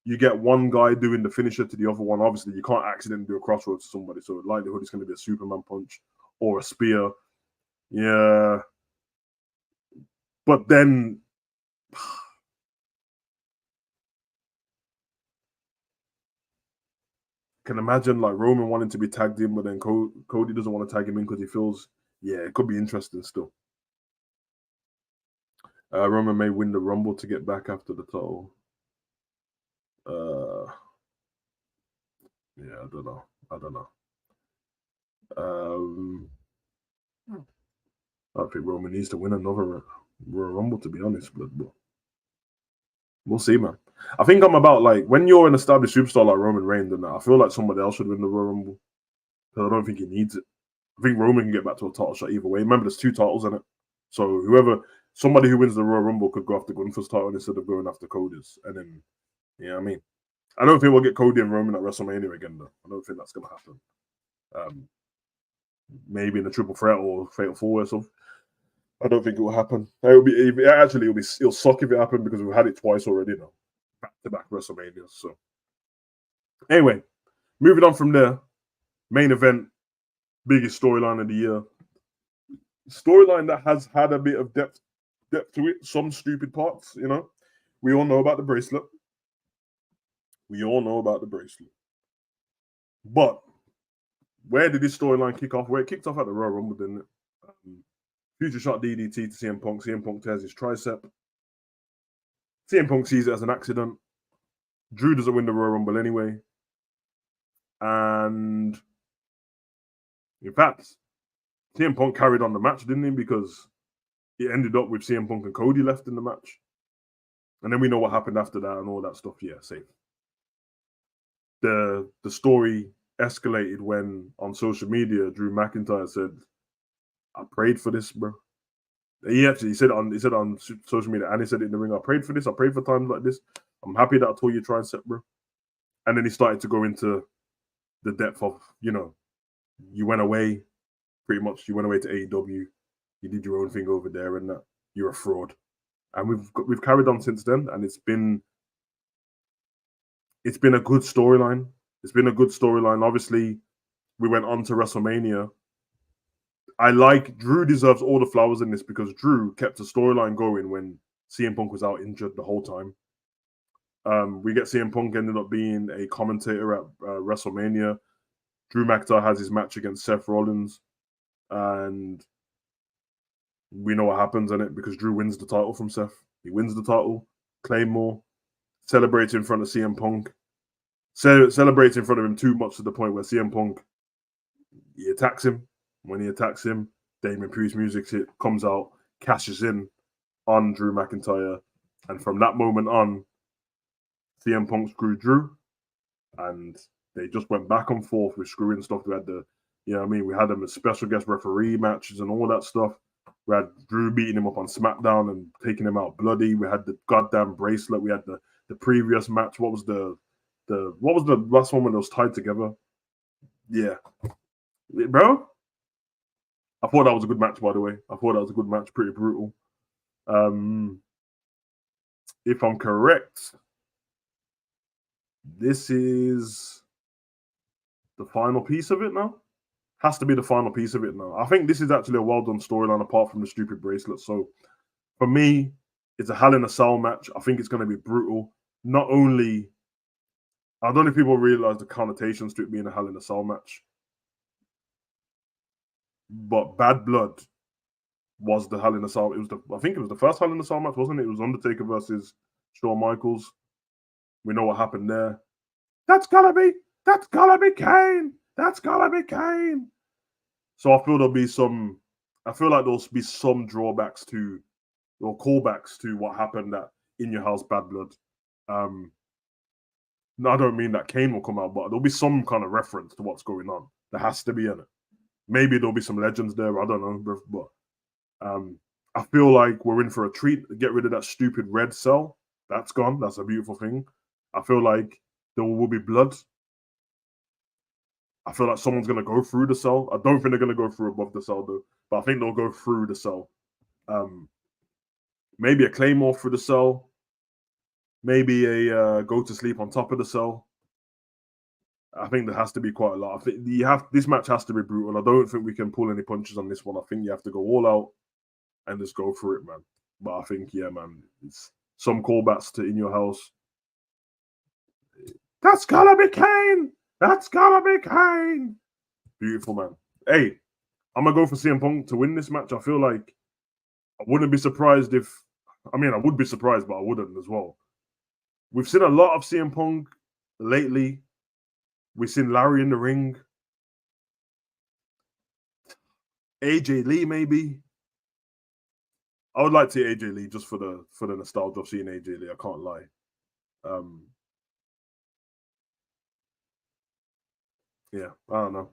you get one guy doing the finisher to the other one. Obviously, you can't accidentally do a crossroads to somebody. So the likelihood is going to be a Superman punch or a spear. Yeah. But then can imagine like Roman wanting to be tagged in, but then Cody doesn't want to tag him in because he feels, it could be interesting still. Roman may win the Rumble to get back after the title. I don't know. I think Roman needs to win another Royal Rumble, to be honest, but we'll see, man. I think I'm about like when you're an established superstar like Roman Reigns, and I feel like somebody else should win the Royal Rumble because I don't think he needs it. I think Roman can get back to a title shot either way. Remember, there's 2 titles in it, so somebody who wins the Royal Rumble could go after Gunther's title instead of going after Cody's, and then I mean, I don't think we'll get Cody and Roman at WrestleMania again, though. I don't think that's going to happen. Maybe in a triple threat or fatal 4-way or something. I don't think it will happen. It'll suck if it happened because we've had it twice already now, back to back WrestleMania. So, anyway, moving on from there, main event, biggest storyline of the year, storyline that has had a bit of depth to it. Some stupid parts, We all know about the bracelet. But where did this storyline kick off? Well, it kicked off at the Royal Rumble, didn't it? Future shot DDT to CM Punk. CM Punk tears his tricep. CM Punk sees it as an accident. Drew doesn't win the Royal Rumble anyway. And in fact, CM Punk carried on the match, didn't he? Because it ended up with CM Punk and Cody left in the match. And then we know what happened after that and all that stuff. Yeah, safe. The story escalated when on social media, Drew McIntyre said, I prayed for this, bro. He said it on social media, and he said it in the ring. I prayed for this. I prayed for times like this. I'm happy that I tore your tricep, bro. And then he started to go into the depth of, you went away, pretty much. You went away to AEW. You did your own thing over there, and that you're a fraud. And we've carried on since then, and it's been a good storyline. It's been a good storyline. Obviously, we went on to WrestleMania. I like Drew deserves all the flowers in this because Drew kept the storyline going when CM Punk was out injured the whole time. We get CM Punk ended up being a commentator at WrestleMania. Drew McIntyre has his match against Seth Rollins, and we know what happens in it because Drew wins the title from Seth. He wins the title, Claymore, celebrates in front of CM Punk, celebrates in front of him too much to the point where CM Punk, he attacks him. When he attacks him, Damien Priest music hit, comes out, cashes in on Drew McIntyre. And from that moment on, CM Punk screwed Drew. And they just went back and forth with screwing stuff. We had we had them as special guest referee matches and all that stuff. We had Drew beating him up on SmackDown and taking him out bloody. We had the goddamn bracelet. We had the previous match. What was the last one when it was tied together? Yeah. Bro, I thought that was a good match, by the way. I thought that was a good match, pretty brutal. If I'm correct, this is the final piece of it now. Has to be the final piece of it now. I think this is actually a well-done storyline apart from the stupid bracelet. So, for me, it's a Hell in a Cell match. I think it's going to be brutal. Not only, I don't know if people realize the connotations to it being a Hell in a Cell match, but Bad Blood was the Hell in a Cell. I think it was the first Hell in a Cell match, wasn't it? It was Undertaker versus Shawn Michaels. We know what happened there. That's gotta be Kane. That's gotta be Kane. So I feel like there'll be some drawbacks to or callbacks to what happened at In Your House Bad Blood. No, I don't mean that Kane will come out, but there'll be some kind of reference to what's going on. There has to be in it. Maybe there'll be some legends there. I don't know, but I feel like we're in for a treat. Get rid of that stupid red cell. That's gone. That's a beautiful thing. I feel like there will be blood. I feel like someone's going to go through the cell. I don't think they're going to go through above the cell, though. But I think they'll go through the cell. Maybe a Claymore through the cell. Maybe a go to sleep on top of the cell. I think there has to be quite a lot. I think this match has to be brutal. I don't think we can pull any punches on this one. I think you have to go all out and just go for it, man. But I think, yeah, man, it's some callbacks to In Your House. That's gotta be Kane. That's gotta be Kane. Beautiful, man. Hey, I'm gonna go for CM Punk to win this match. I feel like I wouldn't be surprised I would be surprised, but I wouldn't as well. We've seen a lot of CM Punk lately. We've seen Larry in the ring. AJ Lee, maybe. I would like to see AJ Lee just for the nostalgia of seeing AJ Lee. I can't lie. Yeah, I don't know.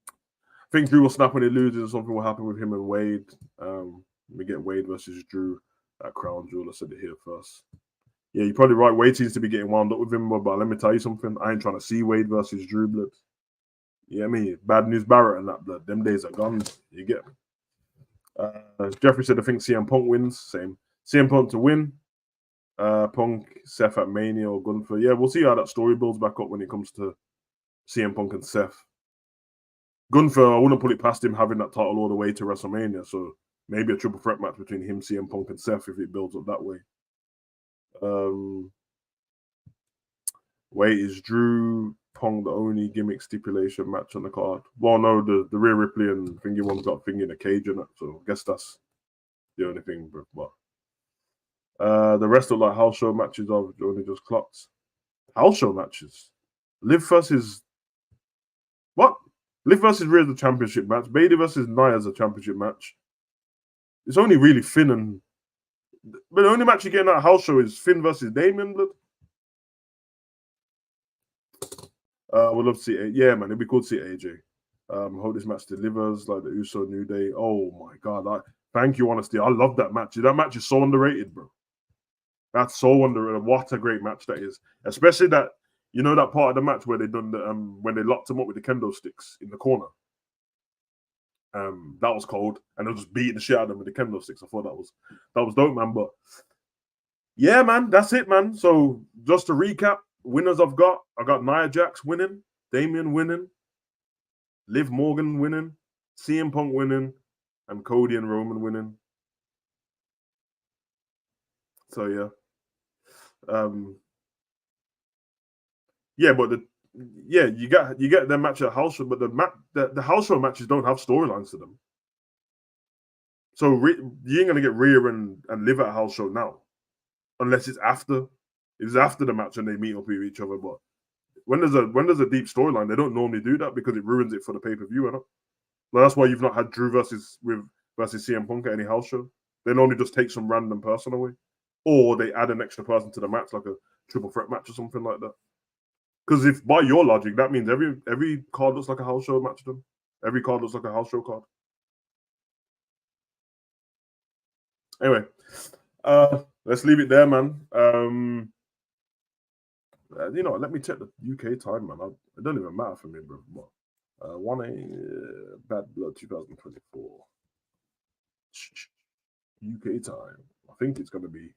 I think Drew will snap when he loses. Something will happen with him and Wade. We get Wade versus Drew at Crown Jewel. I said it here first. Yeah, you're probably right. Wade seems to be getting wound up with him, but let me tell you something. I ain't trying to see Wade versus Drew, blood. Yeah, I mean, Bad News Barrett and that, blood. Them days are gone. You get me? Jeffrey said, I think CM Punk wins. Same. CM Punk to win. Punk, Seth at Mania or Gunther. Yeah, we'll see how that story builds back up when it comes to CM Punk and Seth. Gunther, I wouldn't put it past him having that title all the way to WrestleMania. So maybe a triple threat match between him, CM Punk, and Seth if it builds up that way. Wait, is Drew Punk the only gimmick stipulation match on the card? Well, no, the Rhea Ripley and Thingy one's got Thingy in a cage in it, so I guess that's the only thing. But the rest of like house show matches are only just clocks. House show matches. Liv versus what? Liv versus Rhea's a championship match. Bayley versus Nia's a championship match. It's only really Finn and. But the only match you get in that house show is Finn versus Damien, blood. We'd love to see it. Yeah, man, it'd be cool to see AJ. Hope this match delivers like the Uso New Day. Oh my god, thank you, honestly. I love that match. That match is so underrated, bro. That's so underrated. What a great match that is. Especially that, you know, that part of the match where they done the when they locked him up with the kendo sticks in the corner. That was cold, and they were just beating the shit out of them with the kendo sticks. I thought that was dope, man. But yeah, man, that's it, man. So just to recap, winners I got Nia Jax winning, Damien winning, Liv Morgan winning, CM Punk winning, and Cody and Roman winning. So yeah. Yeah, but you get their match at house show, but the house show matches don't have storylines to them. So you ain't gonna get Rhea and Liv at a house show now, unless it's after. It's after the match and they meet up with each other. But when there's a deep storyline, they don't normally do that because it ruins it for the pay-per-view, innit? Well, that's why you've not had Drew versus CM Punk at any house show. They normally just take some random person away, or they add an extra person to the match, like a triple threat match or something like that. Because if by your logic, that means every card looks like a house show match to them. Every card looks like a house show card. Anyway, let's leave it there, man. You know, let me check the UK time, man. It doesn't even matter for me, bro. 1 Bad Blood 2024 UK time. I think it's gonna be.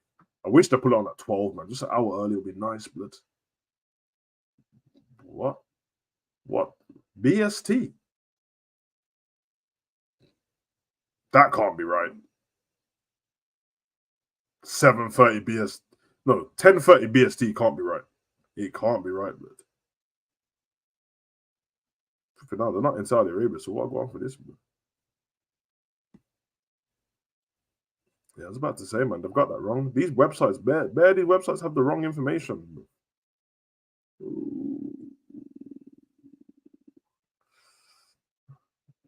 I wish they put it on at 12, man. Just an hour early would be nice, blood. What? BST? That can't be right. 7:30 BST. No, 10:30 BST can't be right. It can't be right, blood. No, they're not in Saudi Arabia, so what go on for this, blood? Yeah, I was about to say, man, they've got that wrong. These websites, these websites have the wrong information.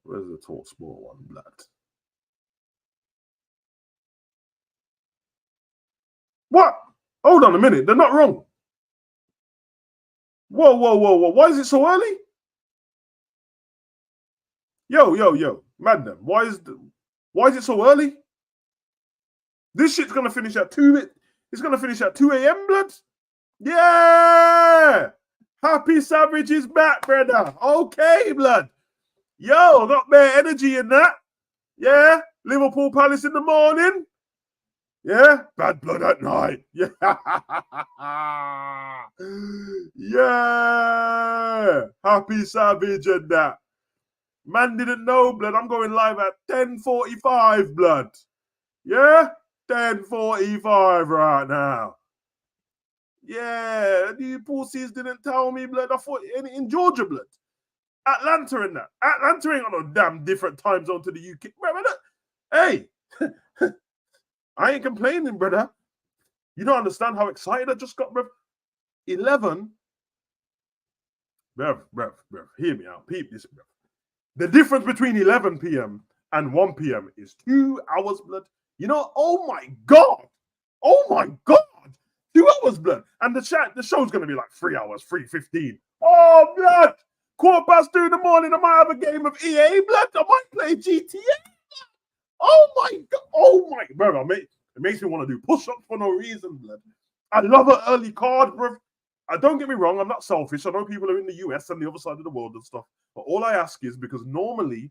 Where's the Talk Sport one, blood? What? Hold on a minute. They're not wrong. Whoa. Why is it so early? Yo. Madam, why is it so early? This shit's gonna finish at 2. It's gonna finish at 2 a.m. blood. Yeah. Happy Savage is back, brother. Okay, blood. Yo, got bare energy in that. Yeah. Liverpool Palace in the morning. Yeah, Bad Blood at night. Yeah. Yeah. Happy Savage and that. Man didn't know, blood. I'm going live at 10:45, blood. Yeah? 10:45 right now. Yeah. You pussies didn't tell me, blood. I thought in Georgia, blood. Atlanta and that. Atlanta ain't got no damn different time zone to the UK. Hey. I ain't complaining, brother. You don't understand how excited I just got, bruv. 11. Bruv. Hear me out. Peep this, bruv. The difference between 11 p.m. and 1 p.m. is 2 hours, blood. You know, oh my God. Oh my God. 2 hours, blood. And the show's going to be like 3 hours, 3:15. Oh, blood. 2:15 in the morning, I might have a game of EA, blood. I might play GTA. Oh my God. Oh my, bro. It makes me want to do push-ups for no reason, blood. I love an early card, bro. Don't get me wrong, I'm not selfish. I know people are in the US and the other side of the world and stuff. But all I ask is because normally,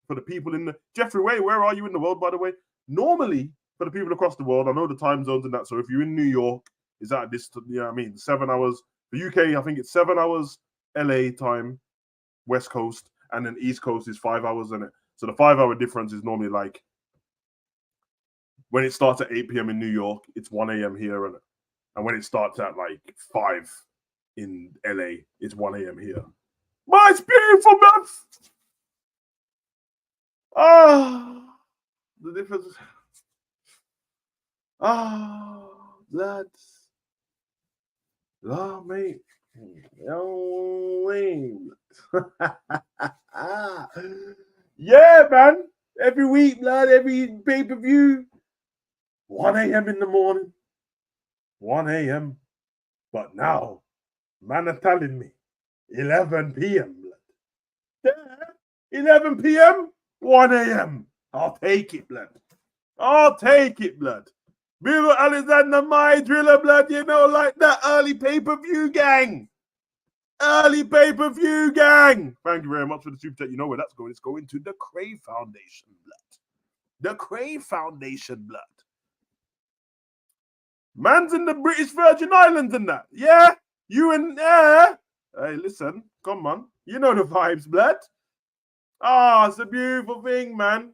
for the people in the Jeffrey Way, where are you in the world, by the way? Normally, for the people across the world, I know the time zones and that. So if you're in New York, is that this? You know what I mean? 7 hours. The UK, I think it's 7 hours LA time, West Coast, and then East Coast is 5 hours in it. So the 5 hour difference is normally like when it starts at 8 p.m. in New York, it's 1 a.m. here, and when it starts at like 5 in LA, it's 1 a.m. here. But it's beautiful, man. The difference. Lads. Mate. Yeah, man. Every week, lad, every pay-per-view. 1 a.m. in the morning. 1 a.m. But now, man are telling me 11 p.m. blood. Yeah, 11 p.m., 1 a.m. I'll take it, blood. I'll take it, blood. Bill Alexander, my driller, blood, you know, like that early pay-per-view gang. Early pay-per-view gang. Thank you very much for the super chat. You know where that's going. It's going to the Crave Foundation, blood. The Crave Foundation, blood. Man's in the British Virgin Islands and that. Yeah? You in there? Hey, listen. Come on. You know the vibes, blood. It's a beautiful thing, man.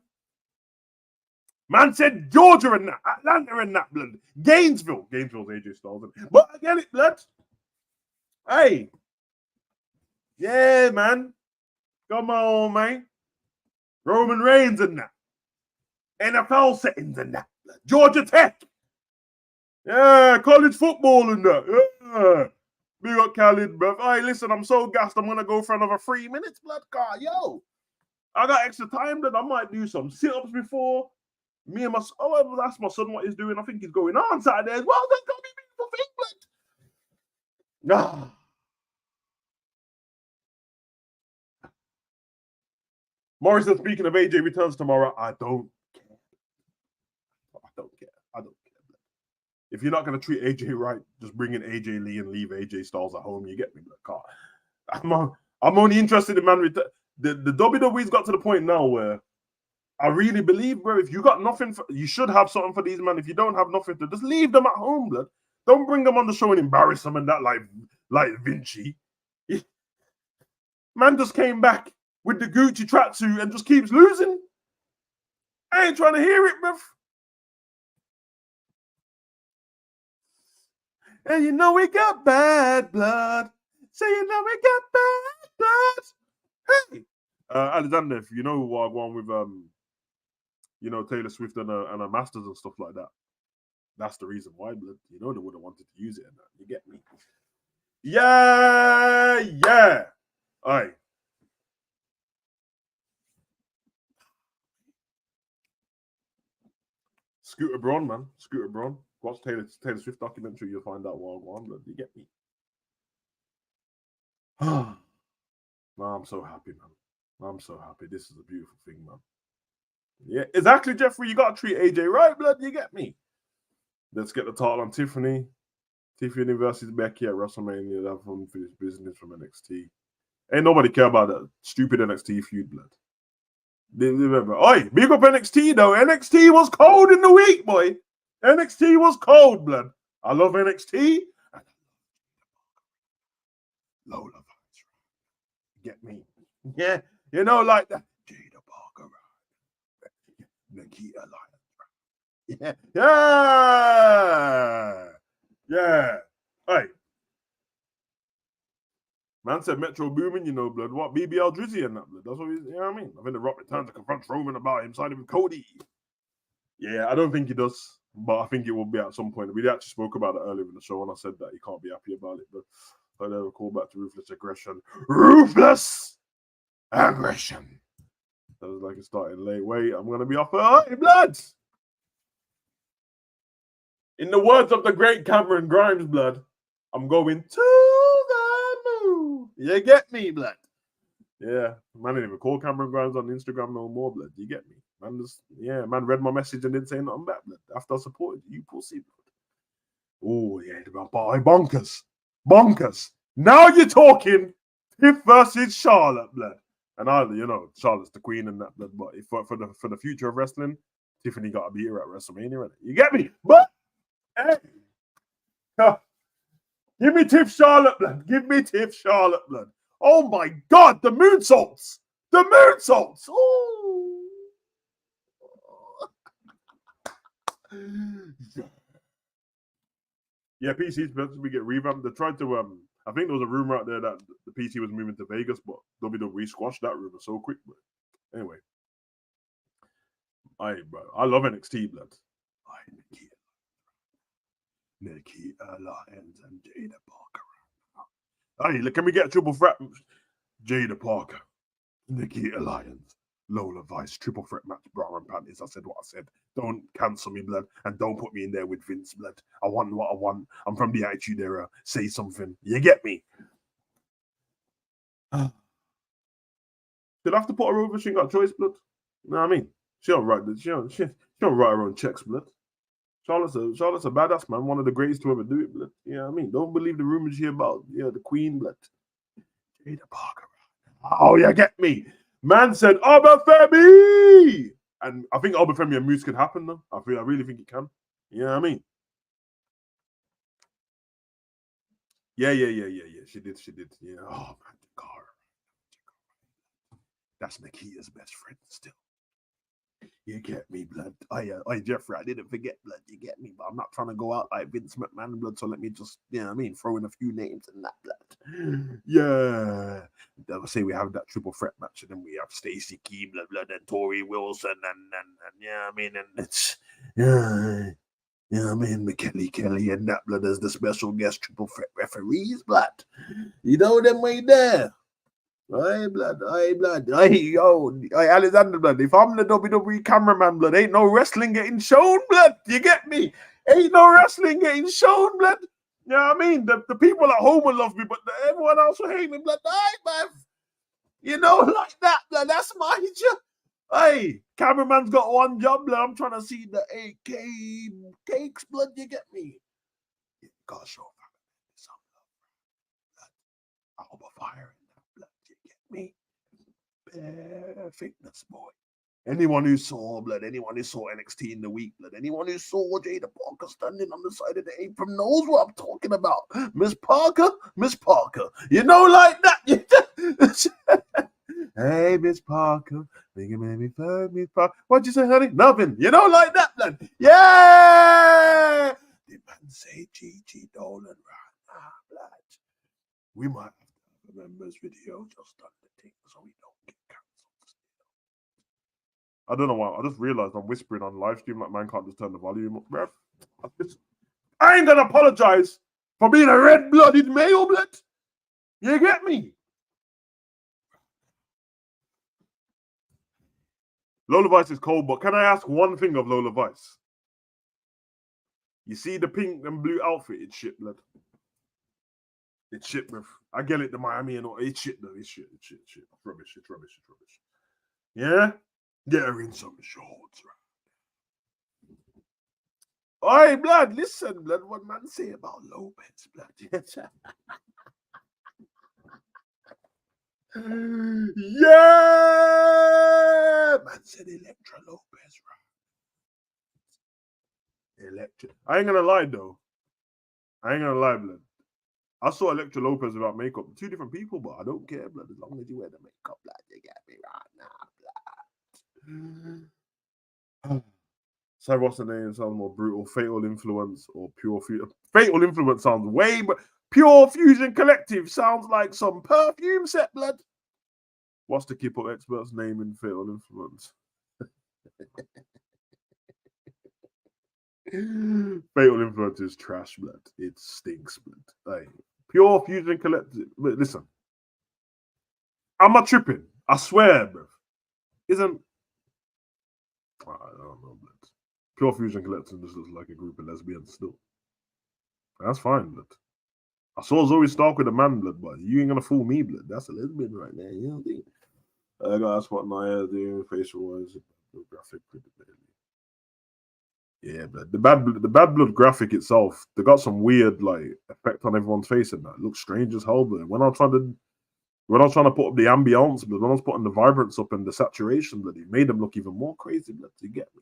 Man said Georgia and that. Atlanta and that, blood. Gainesville. Gainesville's AJ Styles. But I get it, blood. Hey. Yeah, man. Come on, man. Roman Reigns and that. NFL settings and that. Blood. Georgia Tech. Yeah, college football and that. Yeah. Big up Khaled, bruv. Hey, listen, I'm so gassed. I'm going to go for another 3 minutes, blood car. Yo, I got extra time, that I might do some sit-ups before. Me and my son, that's my son what he's doing. I think he's going on Saturday as well. That's going to be beautiful thing, blood. Nah. Morrison, speaking of AJ returns tomorrow, I don't care. I don't care. If you're not going to treat AJ right, just bring in AJ Lee and leave AJ Styles at home. You get me, car. I'm only interested in man. The WWE's got to the point now where I really believe, bro, if you got nothing, you should have something for these men. If you don't have nothing to, just leave them at home, blood. Don't bring them on the show and embarrass them and that like Vinci. Man just came back with the Gucci tracksuit and just keeps losing. I ain't trying to hear it, bruv. And you know we got bad blood. So you know we got bad blood. Hey, Alexander, if you know what I go on with you know, Taylor Swift and a Masters and stuff like that. That's the reason why, blood. You know they would have wanted to use it and that. You get me? Yeah. All right. Scooter Braun, man. Scooter Braun. Watch Taylor Swift documentary. You'll find out what I go on, blood. You get me? No, I'm so happy, man. I'm so happy. This is a beautiful thing, man. Yeah, exactly, Jeffrey. You got to treat AJ right, blood. You get me? Let's get the title on Tiffany. Tiffany versus Becky at WrestleMania. That unfinished business from NXT. Ain't nobody care about that stupid NXT feud, blood. Remember, oi, big up NXT though. NXT was cold in the week, boy. NXT was cold, blood. I love NXT. Lola vibes. Get me? Yeah, you know, like that. Jada Parker. Nikita Lyons. Yeah. Hey. Man said Metro booming, you know, blood. What? BBL Drizzy and that, blood. That's what he's, you know what I mean? I think The Rock returns to confront Roman about him signing with Cody. Yeah, I don't think he does, but I think it will be at some point. We actually spoke about it earlier in the show, and I said that he can't be happy about it, but I never call back to ruthless aggression. Ruthless aggression. Sounds like it's starting late. Wait, I'm gonna be off. Hey, blood. In the words of the great Cameron Grimes, blood, I'm going to the moon. You get me, blood? Yeah, man didn't even call Cameron Grimes on Instagram no more, blood. You get me? Man just, yeah, man read my message and didn't say nothing back, blood. After I supported you, pussy, blood. Oh, yeah, boy, bonkers. Bonkers. Now you're talking Tiff versus Charlotte, blood. And Charlotte's the queen and that, blood. But if for the future of wrestling, Tiffany got to beat her at WrestleMania, right? You get me? But hey, give me Tiff Charlotte, blood. Give me Tiff Charlotte, blood. Oh my God, the moonsaults. The moonsaults. Oh. Yeah, PC's supposed to get revamped. They tried to I think there was a rumor out there that the PC was moving to Vegas, but WWE squashed that rumor so quick. But anyway. I love NXT, blood. Nikita Lyons and Jada Parker. Hey, can we get a triple threat? Jada Parker, Nikita Lyons, Lola Vice, triple threat match, bra and panties. I said what I said. Don't cancel me, blood, and don't put me in there with Vince, blood. I want what I want. I'm from the Attitude Era. Say something. You get me? Did I have to put her over? She ain't got a choice, blood. You know what I mean? She don't write her own checks, blood. Charlotte's a badass, man. One of the greatest to ever do it, blood. You know what I mean? Don't believe the rumors here about the Queen, blood. Jada Parker. Oh, you get me. Man said Obafemi, and I think Obafemi and Moose can happen though. I really think it can. You know what I mean? Yeah. She did. Yeah. Oh man, Jakara. That's Nikita's best friend still. You get me, blood. Jeffrey, I didn't forget, blood. You get me, but I'm not trying to go out like Vince McMahon, blood. So let me just, throw in a few names in that, blood. Yeah. They'll say we have that triple threat match, and then we have Stacey Key, blood, and Tori Wilson, and it's Kelly and that, blood, as the special guest triple threat referees, blood. You know them way there. Aye, blood. Alexander, blood. If I'm the WWE cameraman, blood, ain't no wrestling getting shown, blood. You get me? Ain't no wrestling getting shown, blood. You know what I mean? The people at home will love me, but everyone else will hate me, blood. Aye, man. You know, like that, blood. That's my job. Hey, cameraman's got one job, blood. I'm trying to see the AK cakes, blood. You get me? You gotta show some love, blood. I'll be firing. Me, fitness boy. Anyone who saw NXT in the week, blood, anyone who saw Jada Parker standing on the side of the apron knows what I'm talking about. Miss Parker, you know, like that. Hey, Miss Parker, Miss Parker. What'd you say, honey? Nothing. You know, like that, blood. Yeah. The man say Gigi Dolan right now, blood. We might members video just done the thing so we don't get cancelled. I don't know why. I just realized I'm whispering on live stream like man can't just turn the volume up, bruv. I ain't gonna apologize for being a red-blooded male, blood. You get me? Lola Vice is cold, but can I ask one thing of Lola Vice? You see the pink and blue outfit? It's shit, blood. It's shit, bruv. I get it, the Miami and all. It's shit, though. It's shit. It's rubbish. Yeah? Get her in some shorts, right? Oi, blood, listen, blood. What man say about Lopez, blood? Yeah! Man said Electra Lopez, right? Electra. I ain't gonna lie, though. Blood. I saw Electra Lopez without makeup. Two different people, but I don't care, blood. As long as you wear the makeup, blood, you get me right now, blood. So what's the name? Sounds more brutal. Fatal Influence or Pure Fusion. Fatal Influence sounds way, but Pure Fusion Collective sounds like some perfume set, blood. What's the K-pop expert's name in Fatal Influence? Fatal Influence is trash, blood. It stinks, blood. Hey, Pure Fusion Collective. Listen, I'm not tripping. I swear, bro. isn't. I don't know, blood. Pure Fusion Collective just looks like a group of lesbians still. That's fine, blood. I saw Zoe Stark with a man, blood, but you ain't gonna fool me, blood. That's a lesbian right there. You know what I mean? I got that's what Naya doing, facial wise, graphic. Yeah, but the bad blood graphic itself, they got some weird like effect on everyone's face and that. It looks strange as hell, but when I was trying to put up the ambience, but when I was putting the vibrance up and the saturation, blood, it made them look even more crazy, blood, to get me.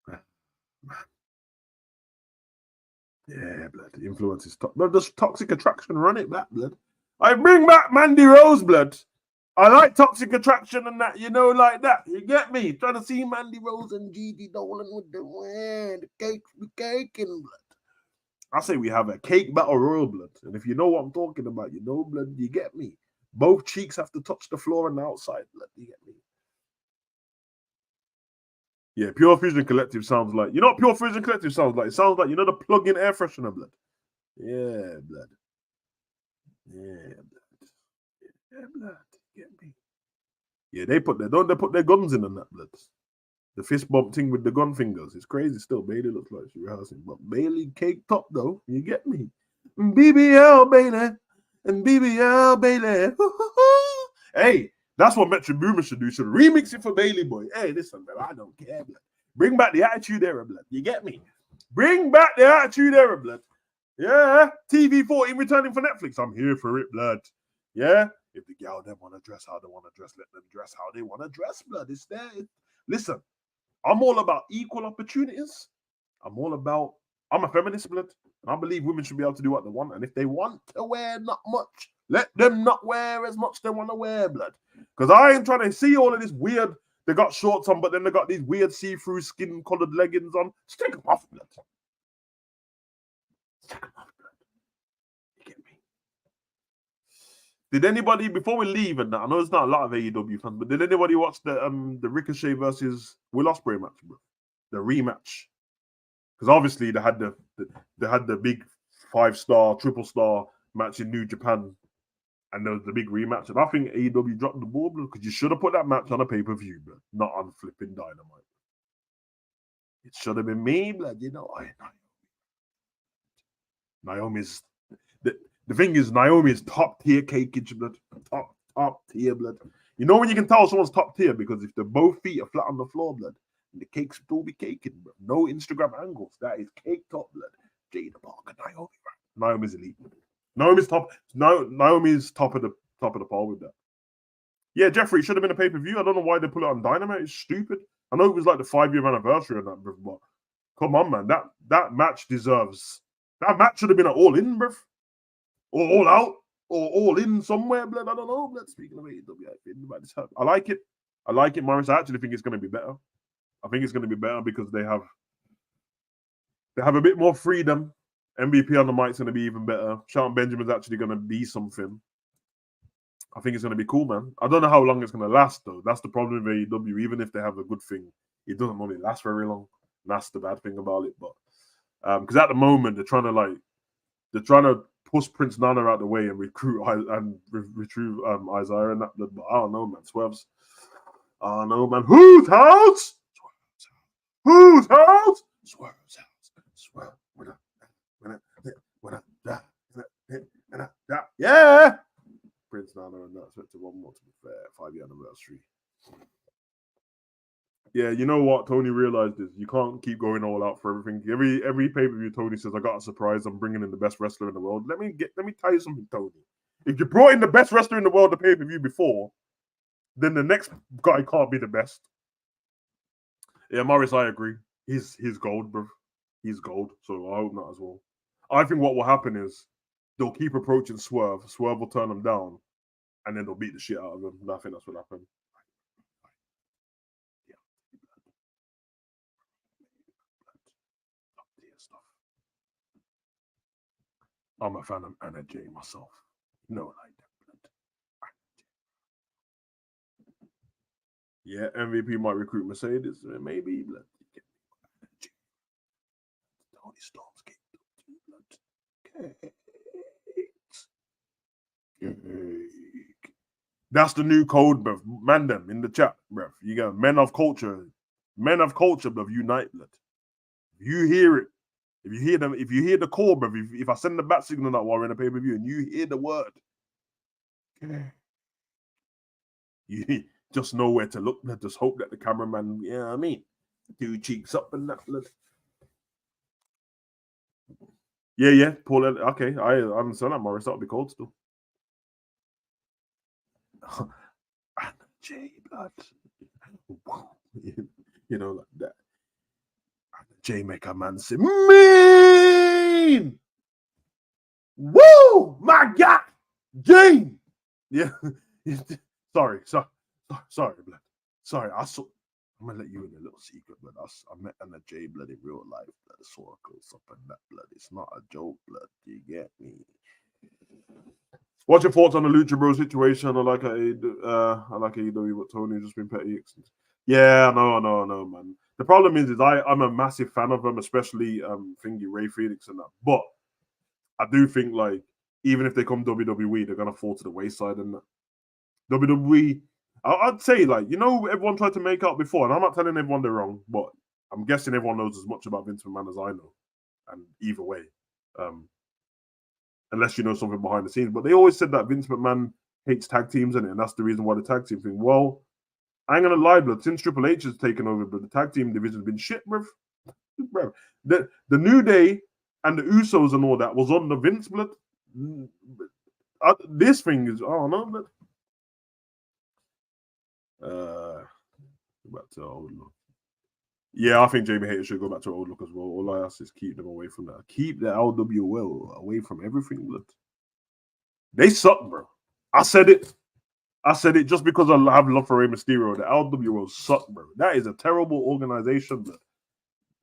But, yeah, blood. The influence is blood. Does Toxic Attraction run it back, blood? I bring back Mandy Rose, blood. I like Toxic Attraction and that, like that. You get me? Trying to see Mandy Rose and Gigi Dolan with the cake, we caking, blood. I say we have a cake battle royal, blood. And if you know what I'm talking about, blood, you get me? Both cheeks have to touch the floor and the outside, blood. You get me? Yeah, Pure Fusion Collective sounds like, what Pure Fusion Collective sounds like? It sounds like, the plug-in air freshener, blood. Yeah, blood. Yeah, blood. Yeah, blood. Get me? Yeah, they put their guns in and that, blood. The fist bump thing with the gun fingers. It's crazy still. Bailey looks like she's rehearsing. But Bailey cake top though. You get me? BBL Bailey. And BBL Bailey. Hey, that's what Metro Boomin should do. Should remix it for Bailey boy. Hey, listen, man, I don't care, blood. Bring back the Attitude Era, blood. You get me? Bring back the Attitude Era, blood. Yeah. TV14 returning for Netflix. I'm here for it, blood. Yeah. If the gal them want to dress how they want to dress, let them dress how they want to dress, blood. It's there. Listen, I'm all about equal opportunities. I'm a feminist, blood. And I believe women should be able to do what they want. And if they want to wear not much, let them not wear as much they want to wear, blood. Because I ain't trying to see all of this weird, they got shorts on, but then they got these weird see-through skin-colored leggings on. Just take them off, blood. Take them off, blood. You get me? Did anybody, before we leave, and I know it's not a lot of AEW fans, but did anybody watch the Ricochet versus Will Ospreay match, bro? The rematch? Because obviously they had the big 5-star, triple star match in New Japan, and there was the big rematch. And I think AEW dropped the ball, bro, because you should have put that match on a pay-per-view, bro, not on flipping Dynamite. It should have been me, blood. Naomi's the thing is, Naomi is top tier cakeage, blood. Top tier, blood. You know when you can tell someone's top tier? Because if the both feet are flat on the floor, blood, the cake still be caking, bro. No Instagram angles. That is cake top, blood. Jada Parker, Naomi, bro. Naomi's elite. Naomi's top. Naomi's top of the pole with that. Yeah, Jeffrey, it should have been a pay-per-view. I don't know why they put it on Dynamite. It's stupid. I know it was like the 5-year anniversary of that, bro, but come on, man. That match deserves. That match should have been an all-in, bro. Or all out. Or all in somewhere, blood. I don't know, blood. Speaking of AEW, I like it. I like it, Morris. I actually think it's going to be better. I think it's going to be better because they have a bit more freedom. MVP on the mic's going to be even better. Shelton Benjamin's actually going to be something. I think it's going to be cool, man. I don't know how long it's going to last, though. That's the problem with AEW. Even if they have a good thing, it doesn't really last very long. That's the bad thing about it. But because at the moment they're trying to push Prince Nana out the way and recruit Isaiah and that. But I don't know, man. Swerves. I don't know, man. Whose house? Whose house? Swerve's house. Swerve. Yeah. Prince Nana and that's to one more, to be fair. 5-year anniversary. Yeah, you know what? Tony realized is you can't keep going all out for everything. Every pay-per-view, Tony says, I got a surprise. I'm bringing in the best wrestler in the world. Let me tell you something, Tony. If you brought in the best wrestler in the world the pay-per-view before, then the next guy can't be the best. Yeah, Morris, I agree. He's gold, bro. He's gold. So I hope not as well. I think what will happen is they'll keep approaching Swerve. Swerve will turn them down, and then they'll beat the shit out of them. I think that's what happened. I'm a fan of Anna Jay myself. No, like that. Yeah, MVP might recruit Mercedes. Maybe. Blood. Tony Storm's game. Blood. Cake. That's the new code, bruv. Man them in the chat, bruv. You got men of culture. Men of culture, bruv, unite, blood. If you hear it, if you hear them, if you hear the call, bruv, if I send the bat signal out while we're in a pay-per-view and you hear the word, you just know where to look, blood. Just hope that the cameraman, you know what I mean? Do cheeks up and that, blood. Yeah, Paul. Okay, I understand that, Morris. That'll be cold still. And J blood, you know, like that. And J make a man say, mean. Woo, my God, Jane. Yeah, sorry, blood. Sorry, I'm gonna let you in a little secret, blood. I met Anna J blood in real life. Blood, I saw her close up and that, blood. It's not a joke, blood. You get me? What's your thoughts on the Lucha Bro situation? I like AEW, but Tony's just been petty. Yeah, no, man. The problem is I'm a massive fan of them, especially thingy Ray Phoenix and that. But I do think like even if they come WWE, they're gonna fall to the wayside and that. WWE, I'd say like everyone tried to make out before, and I'm not telling everyone they're wrong, but I'm guessing everyone knows as much about Vince McMahon as I know, and either way, unless you know something behind the scenes. But they always said that Vince McMahon hates tag teams, and that's the reason why the tag team thing. Well, I ain't gonna lie, blood. Since Triple H has taken over, but the tag team division's been shit, bruv. The New Day and the Usos and all that was on the Vince blood. This thing is, oh no, blood. Back to old look. Yeah, I think Jamie Hayter should go back to old look as well. All I ask is keep them away from that. Keep the LWL away from everything. Blood. They suck, bro. I said it just because I have love for Rey Mysterio. The LWL suck, bro. That is a terrible organization, blood.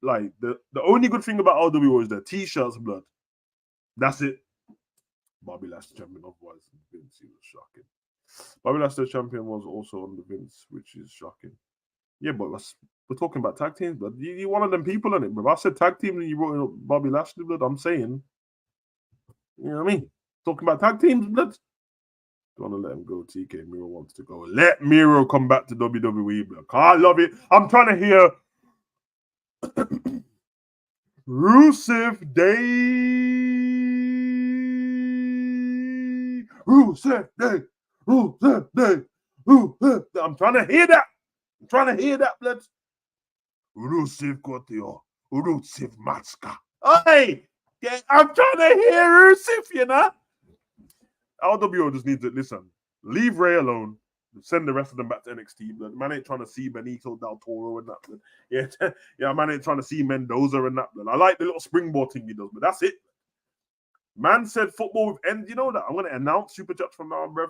Like the only good thing about LWL is their t-shirts, blood. That's it. Bobby Lashley champion, otherwise Vince, he was shocking. Bobby Lashley champion was also on the Vince, which is shocking. Yeah, but we're talking about tag teams, blood. You one of them people in it, bro. I said tag team and you wrote up Bobby Lashley, blood. I'm saying, you know what I mean? Talking about tag teams, blood. Don't want to let him go. TK Miro wants to go. Let Miro come back to WWE, blood. I love it. I'm trying to hear Rusev Day. Rusev Day. Rusev Day. I'm trying to hear that. Blood. Rusev Kotio. Rusev Matska. Hey, I'm trying to hear Rusev, you know? LWO just needs to listen. Leave Ray alone. Send the rest of them back to NXT. Blood. Man ain't trying to see Benito Del Toro and that. Blood. Yeah, man ain't trying to see Mendoza and that. Blood. I like the little springboard thing he does, but that's it. Man said football with ends. You know that? I'm going to announce Super Chats from now on, bruv.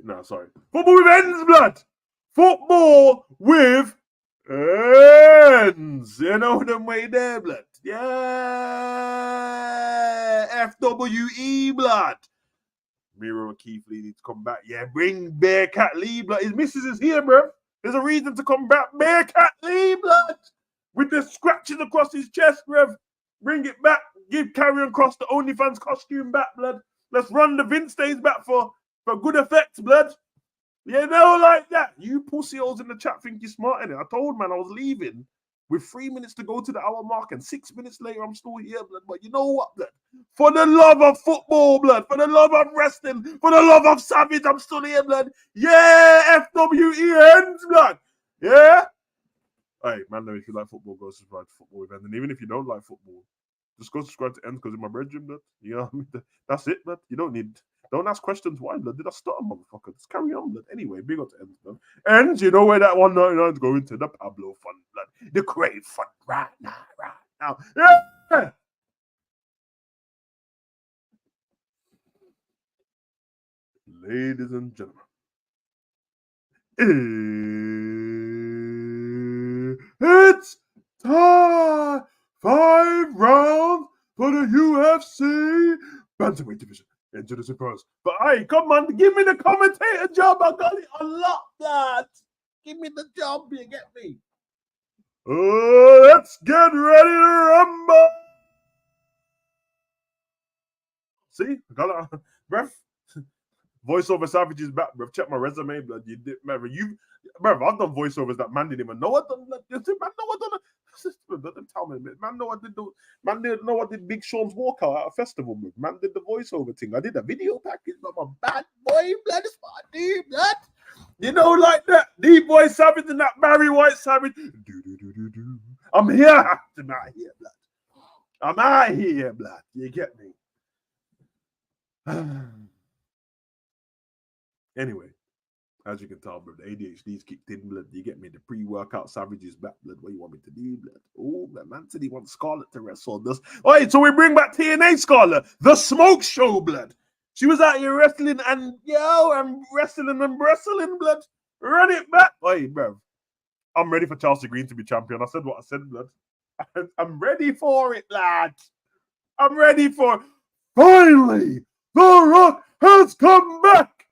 No, sorry. Football with ends, blood. Football with ends. You know them way there, blood. Yeah. FWE, blood. Miro and Keith Lee need to come back. Yeah, bring Bearcat Lee, blood. His missus is here, bro. There's a reason to come back. Bearcat Lee, blood. With the scratches across his chest, bruv. Bring it back. Give Karrion Kross the OnlyFans costume back, blood. Let's run the Vince days back for good effects, blood. You know, like that. You pussy holes in the chat think you're smart in it. I told man I was leaving with 3 minutes to go to the hour mark, and 6 minutes later I'm still here, blood. But you know what, blood? For the love of football, blood. For the love of wrestling. For the love of Savage, I'm still here, blood. Yeah, FWE ends, blood. Yeah. Hey, man, if you like football, go subscribe to Football Event. And even if you don't like football, just go subscribe to Ends because in my bedroom, blood. You know what I mean? That's it, blood. You don't ask questions why, blood. Did I stutter, motherfucker? Just carry on, blood. Anyway, big up to Ends, blood. Ends, you know where that 199 is going to? The Pablo Fund, blood. The Crave Fund, right now. Yeah! Ladies and gentlemen. It's time! 5 rounds for the UFC bantamweight division. Into the surprise. But hey, come on, give me the commentator job. I got it unlocked, lad. Give me the job, you get me? Let's get ready to rumble. See, got it, bruv. Voiceover Savage is back, bruv. Check my resume, blood. You did, bruv. I've done voiceovers that man didn't even know I done. Man, know I done. Don't tell me, man. Know I did man didn't know I did Big Sean's walkout at a festival, bruv. Man did the voiceover thing. I did a video package, but I'm a bad boy, blood. It's what I do, blood. You know, like that D-Boy Savage and that Barry White Savage. I'm here. I'm out here, blood. I'm out here, blood. You get me? Anyway, as you can tell, blood, the ADHD's kicked in, blood. You get me? The pre-workout Savage is back, blood. What you want me to do, blood? Oh, man said he wants Scarlett to wrestle this. All right, so we bring back TNA Scarlett, the Smoke Show, blood. She was out here wrestling and wrestling, blood. Run it back. Hey, bro. I'm ready for Chelsea Green to be champion. I said what I said, blood. I'm ready for it, lad. I'm ready for it. Finally, The Rock has come back.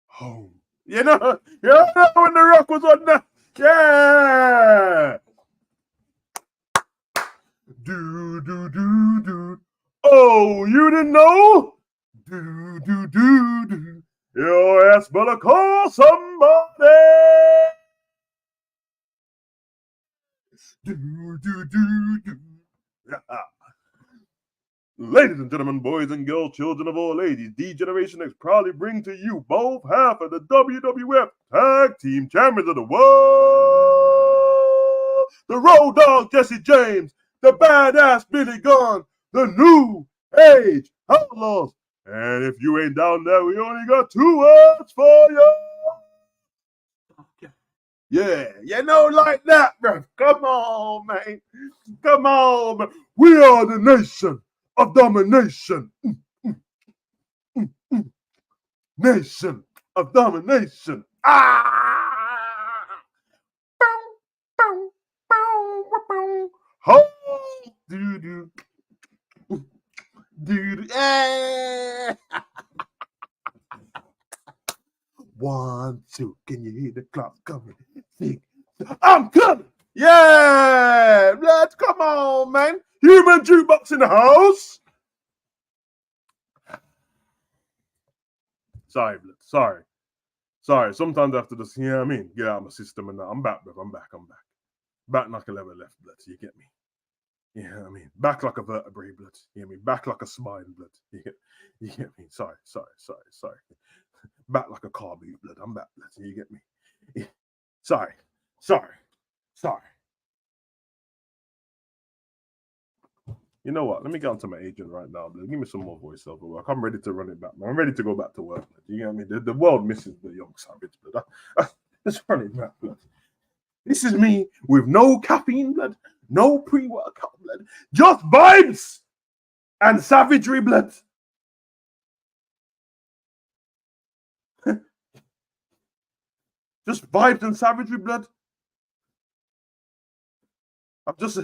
Home. You know when The Rock was on that. Yeah. Do. Oh, you didn't know? Do. Your ass better call somebody. Do. Ladies and gentlemen, boys and girls, children of all ages, D-Generation X proudly bring to you both half of the WWF Tag Team Champions of the World. The Road Dogg Jesse James, the Badass Billy Gunn, the New Age Outlaws. And if you ain't down there, we only got 2 words for you. Yeah, you know, like that, bro. Come on, man. Come on, man. We are the nation of domination. Nation of domination. Dude. 1, 2, can you hear the clock coming? I'm coming. Yeah, blood. Come on, man. Human jukebox in the house. Sorry, blood. Sorry. Sometimes I have to just, you know what I mean, get out of my system and I'm back, bro. I'm back. Back like a lever left, blood. You get me? You know what I mean? Back like a vertebrae, blood. You get me? Back like a spine, blood. You get me? Sorry. Back like a car boot, blood. I'm back, blood. You get me? Sorry. You know what? Let me get onto my agent right now, blood. Give me some more voiceover work. I'm ready to run it back, man. I'm ready to go back to work, blood. You get me? The world misses the young Savage, blood. Let's run it back, blood. This is me with no caffeine, blood. No pre-workout, blood. Just vibes and savagery, blood. Just vibes and savagery, blood. I'm just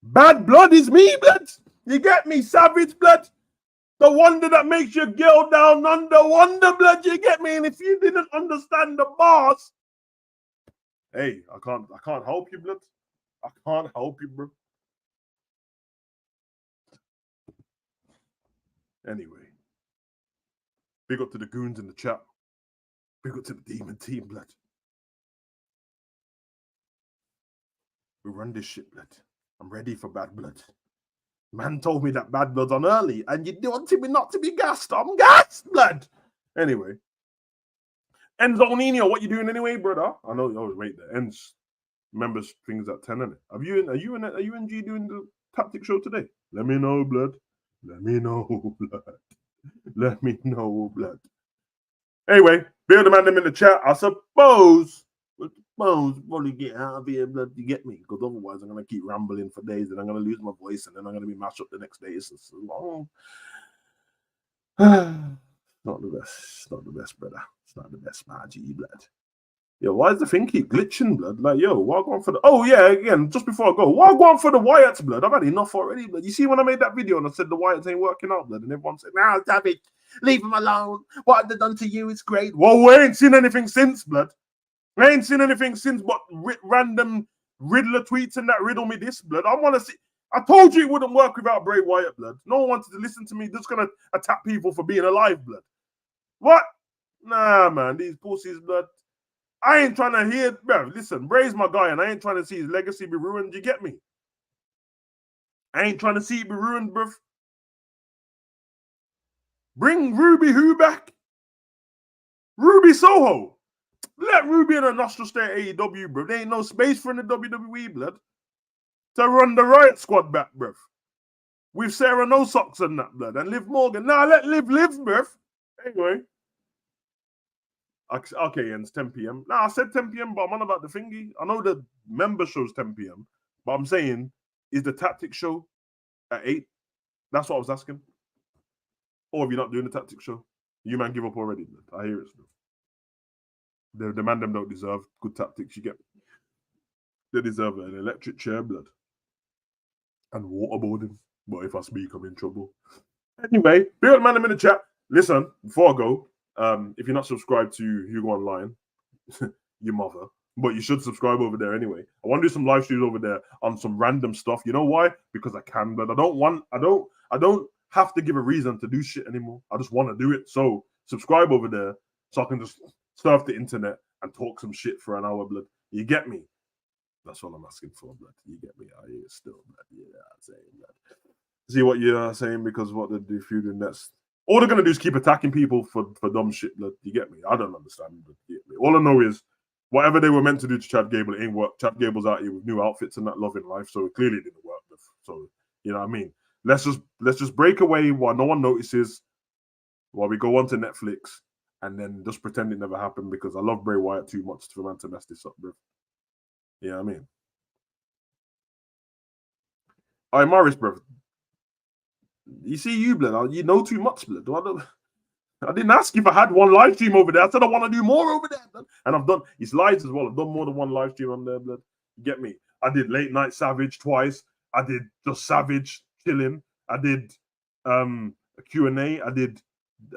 bad blood is me, blood. You get me? Savage blood. The wonder that makes your girl down under wonder blood. You get me? And if you didn't understand the bars, hey, I can't help you, blood. I can't help you, bro. Anyway, big up to the goons in the chat. Big up to the demon team, blood. We run this shit, blood. I'm ready for bad blood. Man told me that bad blood's on early, and you wanted me not to be gassed. I'm gassed, blood. Anyway, Enzo Nino, what you doing anyway, brother? I know. Oh, wait, the ends members things at 10, innit? Are you and G doing the tactic show today? Let me know, blood. Let me know, blood. Anyway, build the man them in the chat. I suppose probably get out of here, blood. You get me? Because otherwise I'm gonna keep rambling for days, and I'm gonna lose my voice, and then I'm gonna be mashed up the next day. It's so long. Not the best, brother. It's not the best, my G, blood. Yo, why is the thing keep glitching, blood? Like, yo, why go on for the... Oh, yeah, again, just before I go, why go on for the Wyatts, blood? I've had enough already, blood. You see when I made that video and I said the Wyatts ain't working out, blood, and everyone said, nah, David, leave him alone. What have they done to you? It's great. Well, we ain't seen anything since, blood. I ain't seen anything since but random Riddler tweets and that riddle me this, blood. I want to see. I told you it wouldn't work without Bray Wyatt, blood. No one wanted to listen to me. Just gonna attack people for being alive, blood. What? Nah, man. These pussies, blood. I ain't trying to hear, bro. Listen, Bray's my guy, and I ain't trying to see his legacy be ruined. You get me? I ain't trying to see it be ruined, bruv. Bring Ruby Who back? Ruby Soho. Let Ruby and a nostril stay at AEW, bro. There ain't no space for in the WWE, blood. To run the Riot Squad back, bruv. With Sarah No Socks and that, blood. And Liv Morgan. Nah, let Liv live, bruv. Anyway. Okay, and it's 10 p.m. Nah, I said 10 p.m., but I'm on about the thingy. I know the member show's 10 p.m., but I'm saying, is the Tactics show at 8? That's what I was asking. Or if you're not doing the Tactics show, you man give up already, blood. I hear it still. The man them don't deserve good tactics. You get, they deserve an electric chair, blood, and waterboarding. But if I speak, I'm in trouble. Anyway, big up man them in the chat. Listen, before I go, if you're not subscribed to Hugo Online, your mother, but you should subscribe over there anyway. I want to do some live streams over there on some random stuff. You know why? Because I can, but I don't have to give a reason to do shit anymore. I just want to do it. So subscribe over there so I can just surf the internet and talk some shit for an hour, blood. You get me? That's all I'm asking for, blood. You get me? I hear still, blood. Yeah, I'm saying, blood. See what you're saying, because what they do feuding, that's all they're gonna do is keep attacking people for dumb shit, blood. You get me? I don't understand, but you get me. All I know is whatever they were meant to do to Chad Gable, it ain't work. Chad Gable's out here with new outfits and that loving life, so it clearly didn't work. So you know what I mean? Let's just break away while no one notices, while we go on to Netflix, and then just pretend it never happened, because I love Bray Wyatt too much for man to mess this up, bro. You know what I mean? All right, Morris, bro. You see, you, blood. You know too much, blood. I didn't ask if I had one live stream over there. I said I want to do more over there, blood. And I've done, it's lives as well. I've done more than one live stream on there, blood. You get me? I did Late Night Savage twice. I did just Savage chilling. I did a Q&A. I did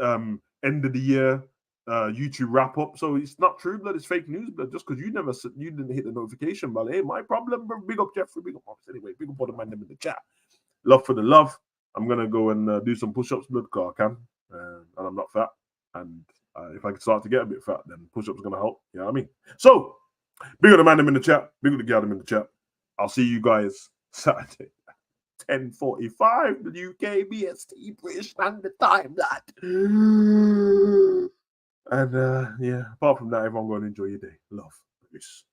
end of the year YouTube wrap up. So it's not true, blood. It's fake news, blood. Just because you didn't hit the notification bell. Hey, my problem, bro. Big up Jeffrey. Big up Marcus. Anyway, big up all the man them in the chat. Love for the love. I'm gonna go and do some push-ups, blood, because I can, and I'm not fat. And if I can start to get a bit fat, then push-ups gonna help. You know what I mean? So, big up the man them in the chat. Big up the gal them in the chat. I'll see you guys Saturday, 10:45, the UK BST British Standard Time, lad. And yeah, apart from that, everyone go and enjoy your day. Love. Peace.